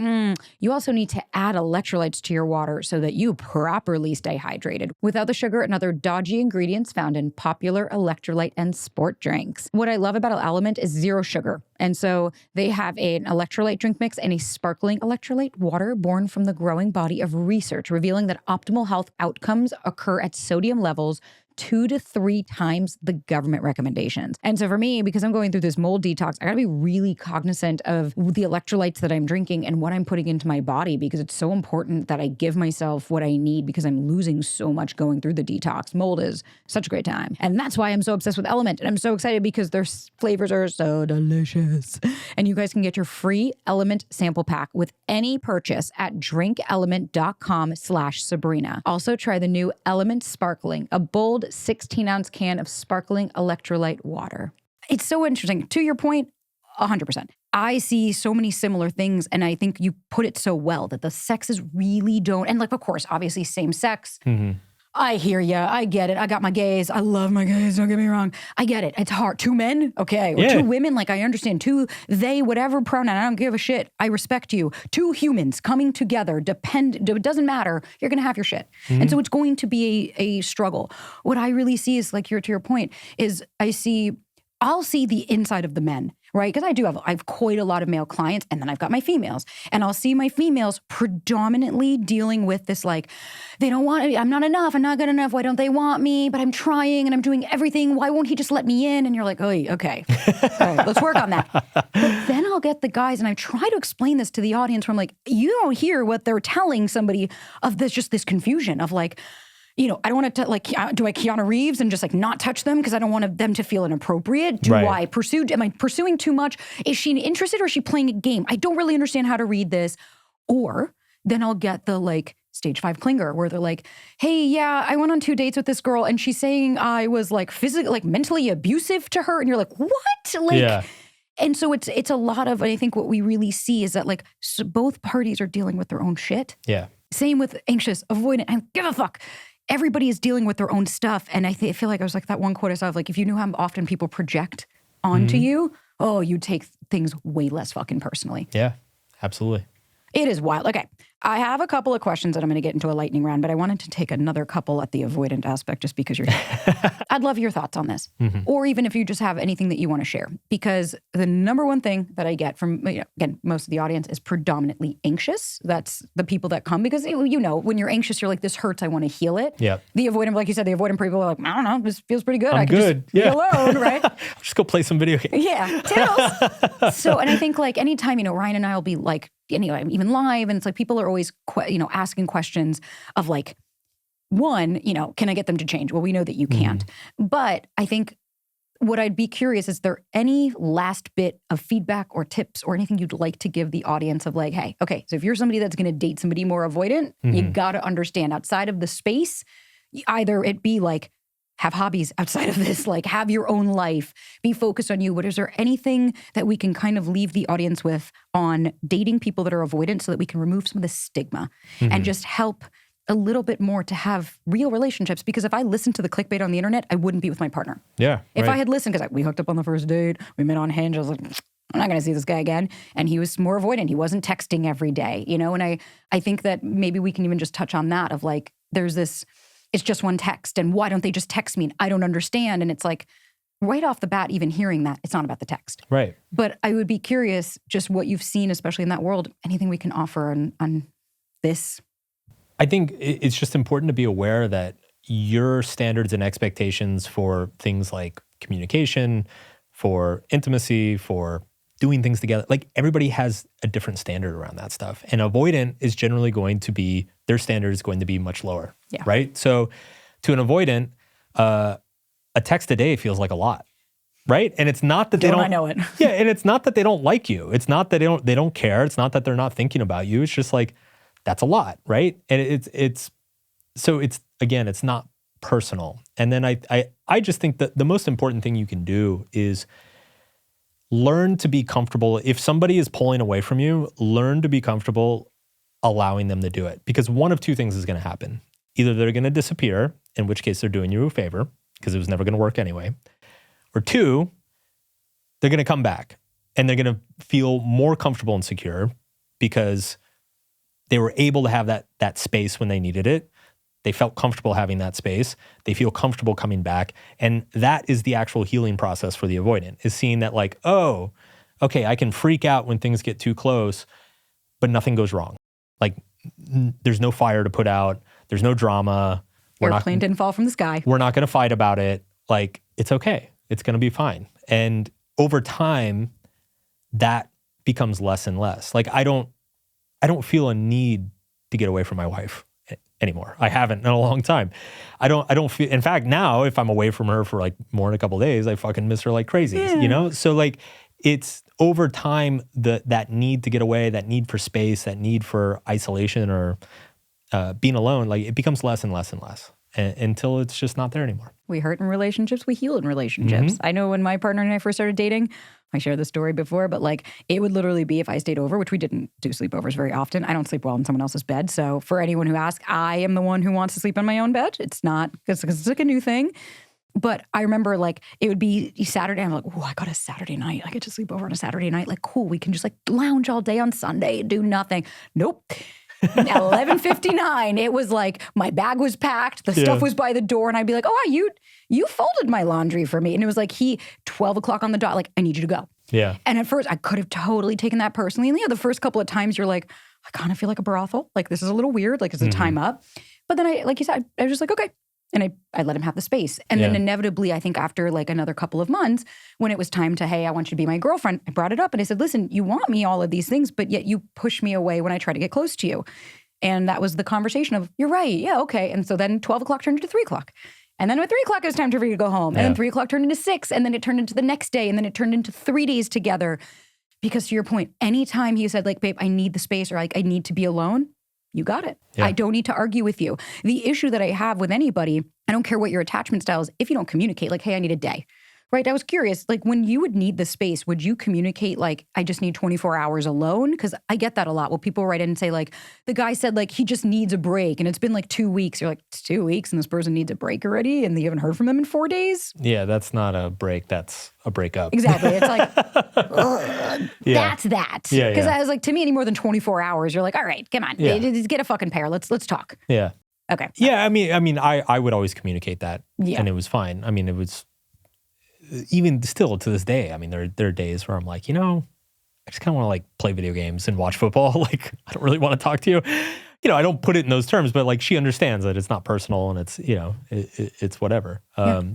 you also need to add electrolytes to your water so that you properly stay hydrated without the sugar and other dodgy ingredients found in popular electrolyte and sport drinks. What I love about Element is zero sugar. And so they have an electrolyte drink mix and a sparkling electrolyte water born from the growing body of research revealing that optimal health outcomes occur at sodium levels 2 to 3 times the government recommendations. And so for me, because I'm going through this mold detox, I gotta be really cognizant of the electrolytes that I'm drinking and what I'm putting into my body because it's so important that I give myself what I need because I'm losing so much going through the detox. Mold is such a great time. And that's why I'm so obsessed with Element. And I'm so excited because their flavors are so delicious. And you guys can get your free Element sample pack with any purchase at drinkelement.com/Sabrina. Also try the new Element Sparkling, a bold 16-ounce can of sparkling electrolyte water. It's so interesting. To your point, 100%. I see so many similar things, and I think you put it so well that the sexes really don't, and like, of course, obviously same sex. I hear you. I get it. I got my gays. I love my gays. Don't get me wrong. I get it. It's hard. 2 men? Okay. Or 2 women? Like, I understand. 2, they, whatever pronoun. I don't give a shit. I respect you. 2 humans coming together. It doesn't matter. You're going to have your shit. And so it's going to be a struggle. What I really see is, like, to your point, is I'll see the inside of the men, right? Because I've quite a lot of male clients, and then I've got my females. And I'll see my females predominantly dealing with this, like, they don't want me, I'm not enough, I'm not good enough, why don't they want me? But I'm trying and I'm doing everything, why won't he just let me in? And you're like, oh, okay, all right, let's work on that. But then I'll get the guys, and I try to explain this to the audience where I'm like, you don't hear what they're telling somebody of this, just this confusion of like, I don't want to like, do I Keanu Reeves and just like not touch them because I don't want them to feel inappropriate? Am I pursuing too much? Is she interested or is she playing a game? I don't really understand how to read this. Or then I'll get the like stage 5 clinger where they're like, hey, yeah, I went on 2 dates with this girl and she's saying I was like physically, like mentally abusive to her. And you're like, what? Like, and so it's a lot of, I think what we really see is that like both parties are dealing with their own shit. Yeah. Same with anxious, avoidant, and give a fuck. Everybody is dealing with their own stuff. And I feel like I was like that one quote I saw of like, if you knew how often people project onto you, you take things way less fucking personally. Yeah, absolutely. It is wild. Okay, I have a couple of questions that I'm going to get into a lightning round, but I wanted to take another couple at the avoidant aspect just because you're here. I'd love your thoughts on this. Or even if you just have anything that you want to share. Because the number one thing that I get from, again, most of the audience is predominantly anxious. That's the people that come because, when you're anxious, you're like, this hurts, I want to heal it. Yeah. The avoidant, like you said, the avoidant people are like, I don't know, this feels pretty good. I could just be alone, right? Just go play some video games. Yeah, toodles. So, and I think like anytime, Ryan and I will be like, anyway, even live, and it's like people are always, asking questions of like, one, can I get them to change? Well, we know that you can't. But I think what I'd be curious, is there any last bit of feedback or tips or anything you'd like to give the audience of like, hey, okay, so if you're somebody that's going to date somebody more avoidant, you got to understand outside of the space, either it be like, have hobbies outside of this, like have your own life, be focused on you. But is there anything that we can kind of leave the audience with on dating people that are avoidant so that we can remove some of the stigma and just help a little bit more to have real relationships? Because if I listened to the clickbait on the internet, I wouldn't be with my partner. Yeah. If I had listened, because we hooked up on the first date, we met on Hinge, I was like, I'm not going to see this guy again. And he was more avoidant. He wasn't texting every day, and I think that maybe we can even just touch on that of like, there's this, it's just one text. And why don't they just text me? And I don't understand. And it's like, right off the bat, even hearing that, it's not about the text. Right. But I would be curious just what you've seen, especially in that world, anything we can offer on this. I think it's just important to be aware that your standards and expectations for things like communication, for intimacy, for doing things together, like everybody has a different standard around that stuff. And avoidant is generally going to be, their standard is going to be much lower, right? So to an avoidant, a text a day feels like a lot, right? And it's not that they don't. I know it. Yeah, and it's not that they don't like you. It's not that they don't care. It's not that they're not thinking about you. It's just like, that's a lot, right? And it's again, it's not personal. And then I just think that the most important thing you can do is learn to be comfortable. If somebody is pulling away from you, learn to be comfortable allowing them to do it. Because one of two things is going to happen. Either they're going to disappear, in which case they're doing you a favor, because it was never going to work anyway. Or two, they're going to come back and they're going to feel more comfortable and secure because they were able to have that space when they needed it. They felt comfortable having that space. They feel comfortable coming back. And that is the actual healing process for the avoidant, is seeing that like, oh, okay, I can freak out when things get too close, but nothing goes wrong. Like there's no fire to put out. There's no drama. Airplane didn't fall from the sky. We're not going to fight about it. Like it's okay. It's going to be fine. And over time, that becomes less and less. Like I don't feel a need to get away from my wife anymore. I haven't in a long time. I don't feel, in fact, now if I'm away from her for like more than a couple of days, I fucking miss her like crazy, So like it's over time, that need to get away, that need for space, that need for isolation or being alone, like it becomes less and less and less until it's just not there anymore. We hurt in relationships, we heal in relationships. I know when my partner and I first started dating, I shared this story before, but like it would literally be if I stayed over, which we didn't do sleepovers very often. I don't sleep well in someone else's bed. So for anyone who asks, I am the one who wants to sleep in my own bed. It's not, because it's like a new thing. But I remember like it would be Saturday. I'm like, oh, I got a Saturday night. I get to sleep over on a Saturday night. Like, cool. We can just like lounge all day on Sunday and do nothing. Nope. At 11:59, it was like my bag was packed. The stuff was by the door. And I'd be like, oh, you folded my laundry for me. And it was like 12 o'clock on the dot. Like, I need you to go. Yeah. And at first, I could have totally taken that personally. And the first couple of times you're like, I kind of feel like a brothel. Like, this is a little weird. Like, it's a time up. But then like you said, I was just like, okay. And I let him have the space. And then inevitably, I think after like another couple of months, when it was time to, hey, I want you to be my girlfriend, I brought it up and I said, listen, you want me all of these things, but yet you push me away when I try to get close to you. And that was the conversation of, you're right. Yeah, okay. And so then 12 o'clock turned into 3 o'clock. And then at 3 o'clock, it was time for you to go home. And then 3 o'clock turned into 6. And then it turned into the next day. And then it turned into 3 days together. Because to your point, anytime he said like, babe, I need the space, or like, I need to be alone, you got it. Yeah. I don't need to argue with you. The issue that I have with anybody, I don't care what your attachment style is, if you don't communicate, like, hey, I need a day. Right? I was curious, like when you would need the space, would you communicate like, I just need 24 hours alone? Because I get that a lot. Well, people write in and say like, the guy said like, he just needs a break and it's been like 2 weeks. You're like, it's 2 weeks and this person needs a break already and you haven't heard from them in 4 days? Yeah, that's not a break. That's a breakup. Exactly. It's like, that's that. Yeah. Because I was like, to me, any more than 24 hours, you're like, all right, come on, get a fucking pair. Let's talk. Yeah. Okay. Yeah. I mean, I would always communicate that and it was fine. I mean, it was, even still to this day, I mean, there are days where I'm like, I just kind of want to like play video games and watch football. Like, I don't really want to talk to you. I don't put it in those terms, but like she understands that it's not personal and it's, it's whatever.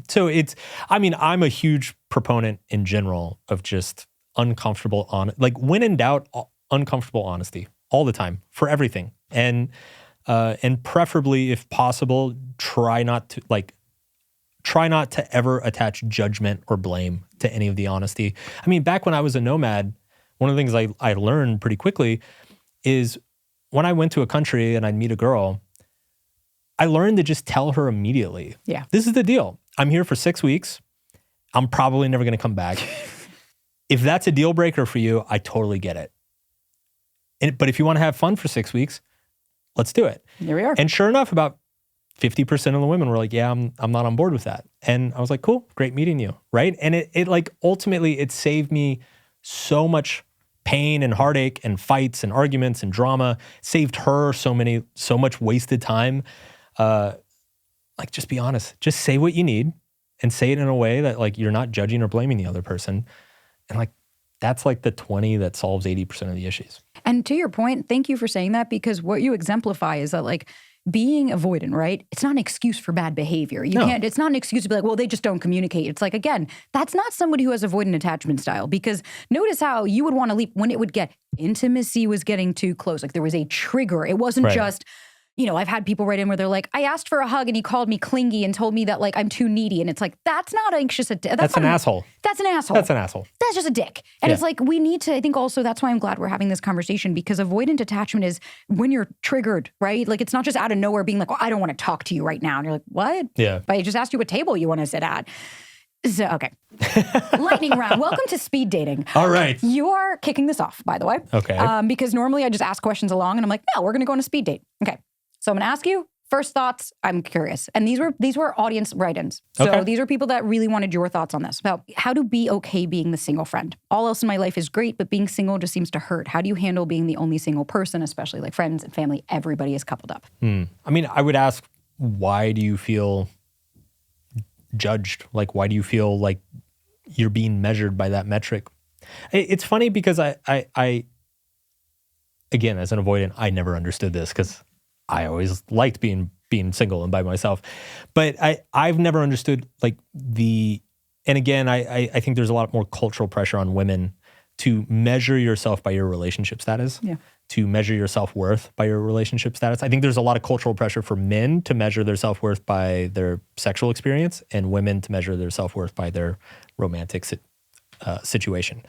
So it's, I mean, I'm a huge proponent in general of just uncomfortable, like when in doubt, uncomfortable honesty all the time for everything. And preferably if possible, try not to ever attach judgment or blame to any of the honesty. I mean, back when I was a nomad, one of the things I learned pretty quickly is when I went to a country and I'd meet a girl, I learned to just tell her immediately. Yeah. This is the deal. I'm here for 6 weeks. I'm probably never going to come back. If that's a deal breaker for you, I totally get it. But if you want to have fun for 6 weeks, let's do it. Here we are. And sure enough, about 50% of the women were like, yeah, I'm not on board with that. And I was like, cool, great meeting you, right? And it like, ultimately, it saved me so much pain and heartache and fights and arguments and drama, saved her so much wasted time. Like, just be honest. Just say what you need and say it in a way that like, you're not judging or blaming the other person. And like, that's like the 20 that solves 80% of the issues. And to your point, thank you for saying that, because what you exemplify is that like, being avoidant, right? It's not an excuse for bad behavior. It's not an excuse to be like, well, they just don't communicate. It's like, again, that's not somebody who has avoidant attachment style, because notice how you would want to leap when it would get, intimacy was getting too close. Like there was a trigger. It wasn't just, I've had people write in where they're like, I asked for a hug and he called me clingy and told me that like I'm too needy. And it's like, that's not anxious. That's an asshole. That's an asshole. That's an asshole. That's just a dick. And it's like, we need to, I think also that's why I'm glad we're having this conversation, because avoidant attachment is when you're triggered, right? Like it's not just out of nowhere being like, well, I don't want to talk to you right now. And you're like, what? Yeah. But I just asked you what table you want to sit at. So, okay. Lightning round. Welcome to speed dating. All right. You are kicking this off, by the way. Okay. Because normally I just ask questions along and I'm like, no, we're going to go on a speed date. Okay. So I'm going to ask you first thoughts. I'm curious. And these were audience write-ins. So these are people that really wanted your thoughts on this. About how to be okay being the single friend. All else in my life is great, but being single just seems to hurt. How do you handle being the only single person, especially like friends and family? Everybody is coupled up. I mean, I would ask, why do you feel judged? Like, why do you feel like you're being measured by that metric? It's funny because I again, as an avoidant, I never understood this because I always liked being single and by myself. But I've never understood like and again, I think there's a lot more cultural pressure on women to measure yourself by your relationship status, to measure your self-worth by your relationship status. I think there's a lot of cultural pressure for men to measure their self-worth by their sexual experience and women to measure their self-worth by their romantic situation.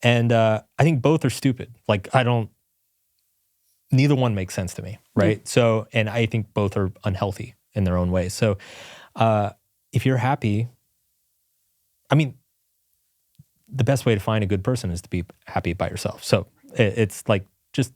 And I think both are stupid. Like, neither one makes sense to me, right? So, and I think both are unhealthy in their own way. So if you're happy, I mean, the best way to find a good person is to be happy by yourself. So it's like, just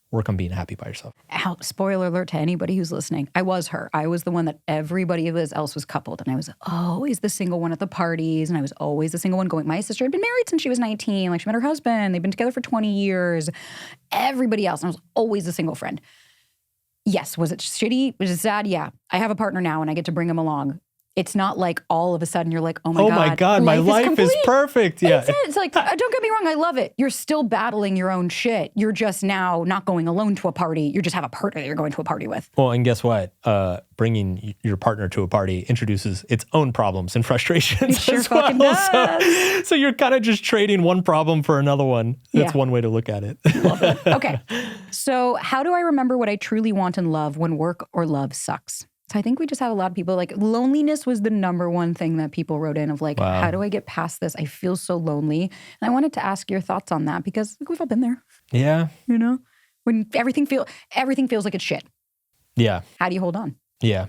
work on being happy by yourself. Spoiler alert to anybody who's listening. I was her. I was the one that everybody else was coupled. And I was always the single one at the parties. And I was always the single one going. My sister had been married since she was 19. Like she met her husband. They've been together for 20 years. Everybody else. And I was always the single friend. Yes. Was it shitty? Was it sad? Yeah. I have a partner now and I get to bring him along. It's not like all of a sudden you're like, oh my God, my life is perfect. Yeah. It's like, don't get me wrong, I love it. You're still battling your own shit. You're just now not going alone to a party. You just have a partner that you're going to a party with. Well, and guess what? Bringing your partner to a party introduces its own problems and frustrations. It sure fucking does. So you're kind of just trading one problem for another one. That's one way to look at it. Love it. Okay. So how do I remember what I truly want and love when work or love sucks? So I think we just have a lot of people like loneliness was the number one thing that people wrote in of like, Wow. how do I get past this? I feel so lonely. And I wanted to ask your thoughts on that because like, we've all been there, Yeah. you know, when everything feels like it's shit. Yeah. How do you hold on? Yeah.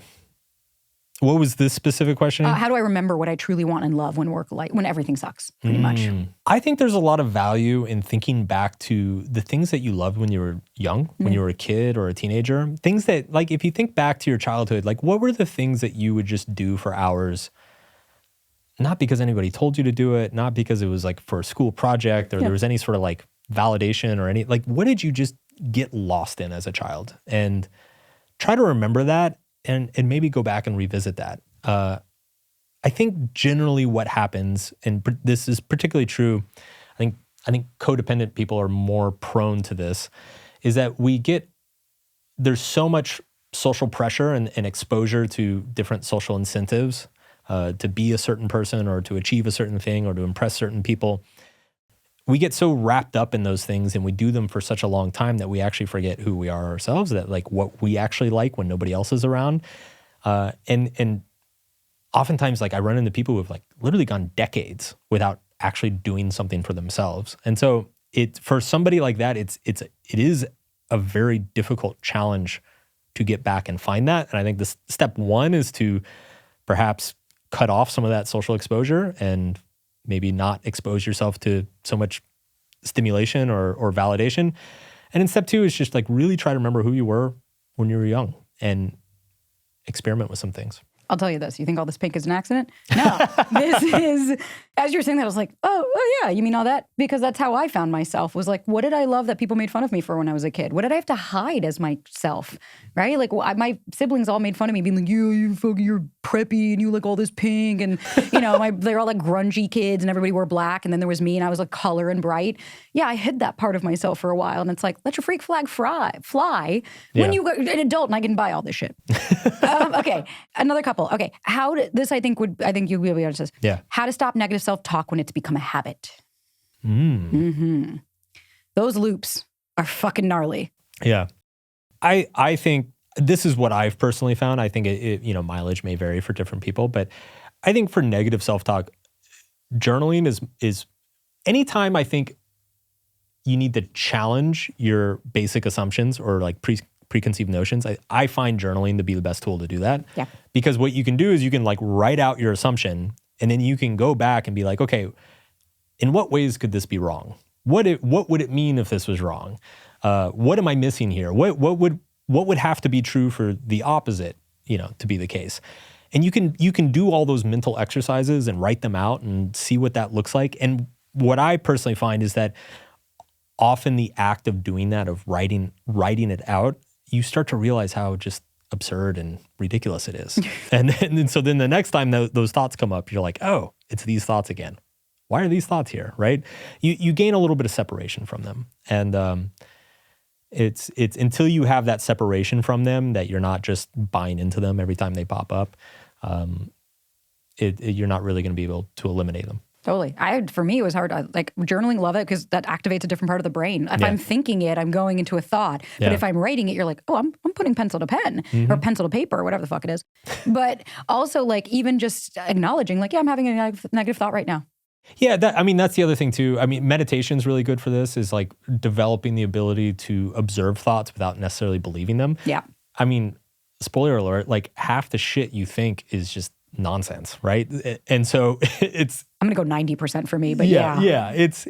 What was this specific question? How do I remember what I truly want and love when everything sucks, pretty much? I think there's a lot of value in thinking back to the things that you loved when you were young, when you were a kid or a teenager. Things that, like, if you think back to your childhood, like, what were the things that you would just do for hours? Not because anybody told you to do it, not because it was like for a school project or there was any sort of like validation or any, like, what did you just get lost in as a child? And try to remember that and maybe go back and revisit that. I think generally what happens, and this is particularly true, I think codependent people are more prone to this, is that there's so much social pressure and exposure to different social incentives to be a certain person or to achieve a certain thing or to impress certain people. We get so wrapped up in those things and we do them for such a long time that we actually forget who we are ourselves, that like what we actually like when nobody else is around. And oftentimes like I run into people who have like literally gone decades without actually doing something for themselves. And so for somebody like that, it is a very difficult challenge to get back and find that. And I think the step one is to perhaps cut off some of that social exposure and maybe not expose yourself to so much stimulation or validation. And then step two is just like really try to remember who you were when you were young and experiment with some things. I'll tell you this. You think all this pink is an accident? No. This is, as you're saying that, I was like, oh yeah, you mean all that? Because that's how I found myself, was like, what did I love that people made fun of me for when I was a kid? What did I have to hide as myself, right? Like my siblings all made fun of me, being like, you're preppy and you like all this pink. And, you know, they're all like grungy kids and everybody wore black. And then there was me and I was like color and bright. Yeah, I hid that part of myself for a while. And it's like, let your freak flag fly when you're an adult and I can buy all this shit. Okay, another couple. Okay, I think you'll be able to answer this. Yeah. How to stop negative self-talk when it's become a habit. Those loops are fucking gnarly. Yeah. I think this is what I've personally found. I think mileage may vary for different people, but I think for negative self-talk, journaling is anytime I think you need to challenge your basic assumptions or like preconceived notions, I find journaling to be the best tool to do that. Yeah. Because what you can do is you can like write out your assumption and then you can go back and be like, okay, in what ways could this be wrong? What would it mean if this was wrong? What am I missing here? What would have to be true for the opposite, to be the case? And you can do all those mental exercises and write them out and see what that looks like. And what I personally find is that often the act of doing that, of writing it out, you start to realize how just absurd and ridiculous it is. and so then the next time those thoughts come up, you're like, oh, it's these thoughts again. Why are these thoughts here, right? You gain a little bit of separation from them. And it's until you have that separation from them that you're not just buying into them every time they pop up, you're not really going to be able to eliminate them. Totally. For me, it was hard. Like journaling, love it because that activates a different part of the brain. If I'm thinking it, I'm going into a thought. But if I'm writing it, you're like, oh, I'm putting pencil to pen or pencil to paper or whatever the fuck it is. But also like even just acknowledging like, yeah, I'm having a negative thought right now. Yeah, that's the other thing too. I mean, meditation is really good for this, is like developing the ability to observe thoughts without necessarily believing them. Yeah. I mean, spoiler alert, like half the shit you think is just nonsense, right? And so I'm going to go 90% for me, but yeah. Yeah, it's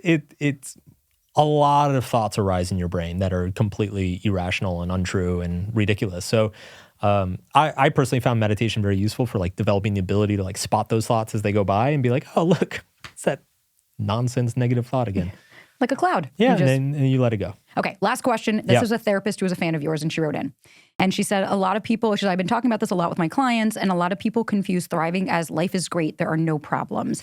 a lot of thoughts arise in your brain that are completely irrational and untrue and ridiculous. So I personally found meditation very useful for like developing the ability to like spot those thoughts as they go by and be like, oh, look, it's that nonsense negative thought again. Like a cloud. Yeah, and you let it go. Okay, last question. This is a therapist who was a fan of yours, and she wrote in. And she said, a lot of people, I've been talking about this a lot with my clients, and a lot of people confuse thriving as life is great, there are no problems.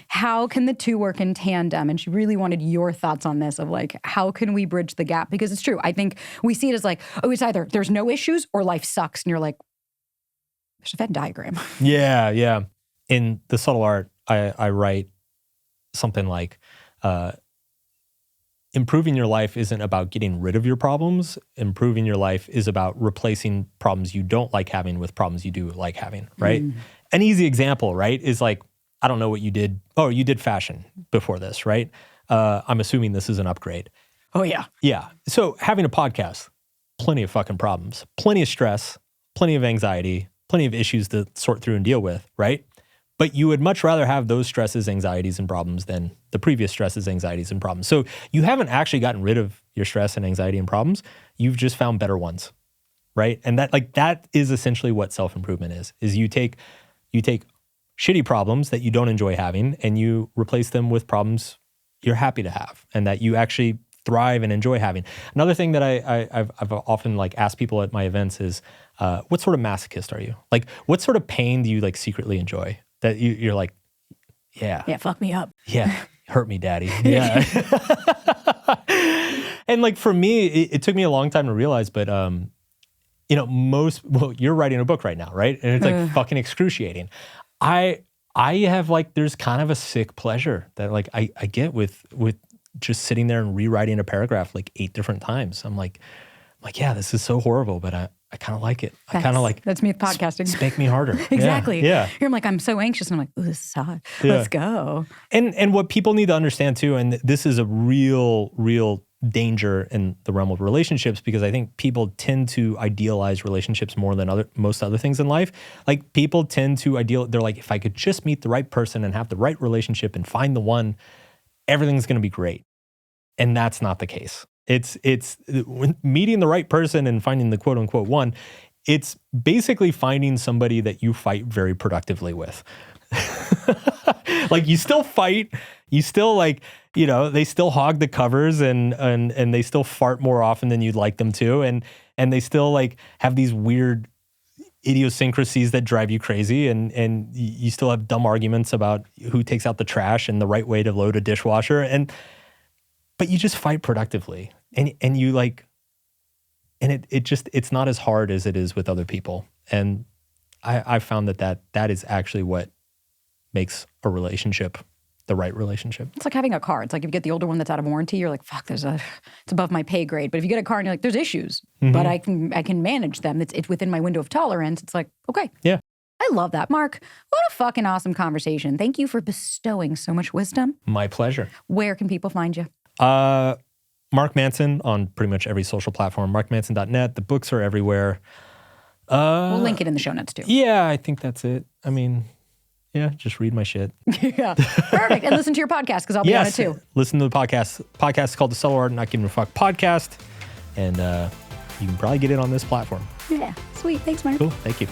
How can the two work in tandem? And she really wanted your thoughts on this of like, how can we bridge the gap? Because it's true. I think we see it as like, oh, it's either there's no issues or life sucks. And you're like, there's a Venn diagram. Yeah. In The Subtle Art, I write something like, improving your life isn't about getting rid of your problems. Improving your life is about replacing problems you don't like having with problems you do like having, right? An easy example, right, is like, I don't know what you did. Oh, you did fashion before this, right? I'm assuming this is an upgrade. Oh, yeah. Yeah. So having a podcast, plenty of fucking problems, plenty of stress, plenty of anxiety, plenty of issues to sort through and deal with, right? But you would much rather have those stresses, anxieties, and problems than the previous stresses, anxieties, and problems. So you haven't actually gotten rid of your stress and anxiety and problems. You've just found better ones, right? And that is essentially what self-improvement is you take shitty problems that you don't enjoy having and you replace them with problems you're happy to have and that you actually thrive and enjoy having. Another thing that I've often like asked people at my events is, what sort of masochist are you? Like, what sort of pain do you like secretly enjoy? That you're like, yeah, fuck me up. Yeah, hurt me, daddy. Yeah. And like for me, it took me a long time to realize, but you're writing a book right now, right? And it's like fucking excruciating. I have like, there's kind of a sick pleasure that like I get with just sitting there and rewriting a paragraph like 8 different times. I'm like, yeah, this is so horrible, but I kind of like it. I kind of like that's me with podcasting. Spank me harder. Exactly. Yeah. Here I'm like, I'm so anxious, and I'm like, ooh, this is hot. Yeah. Let's go. And what people need to understand too, and this is a real danger in the realm of relationships, because I think people tend to idealize relationships more than most other things in life. Like people tend to they're like, if I could just meet the right person and have the right relationship and find the one, everything's going to be great. And that's not the case. It's meeting the right person and finding the quote unquote one. It's basically finding somebody that you fight very productively with. Like you still fight, you still like, they still hog the covers and they still fart more often than you'd like them to. And they still like have these weird idiosyncrasies that drive you crazy. And you still have dumb arguments about who takes out the trash and the right way to load a dishwasher. But you just fight productively. And you like, and it's not as hard as it is with other people. And I found that is actually what makes a relationship the right relationship. It's like having a car. It's like if you get the older one that's out of warranty, you're like, fuck, it's above my pay grade. But if you get a car and you're like, there's issues, but I can manage them. It's within my window of tolerance. It's like, okay. Yeah. I love that. Mark, what a fucking awesome conversation. Thank you for bestowing so much wisdom. My pleasure. Where can people find you? Mark Manson on pretty much every social platform, markmanson.net. The books are everywhere. We'll link it in the show notes too. Yeah, I think that's it. I mean, yeah, just read my shit. Yeah, perfect. And listen to your podcast because I'll be on it too. Listen to the podcast. Podcast is called the Subtle Art of Not Giving a Fuck Podcast. And you can probably get it on this platform. Yeah, sweet. Thanks, Mark. Cool. Thank you.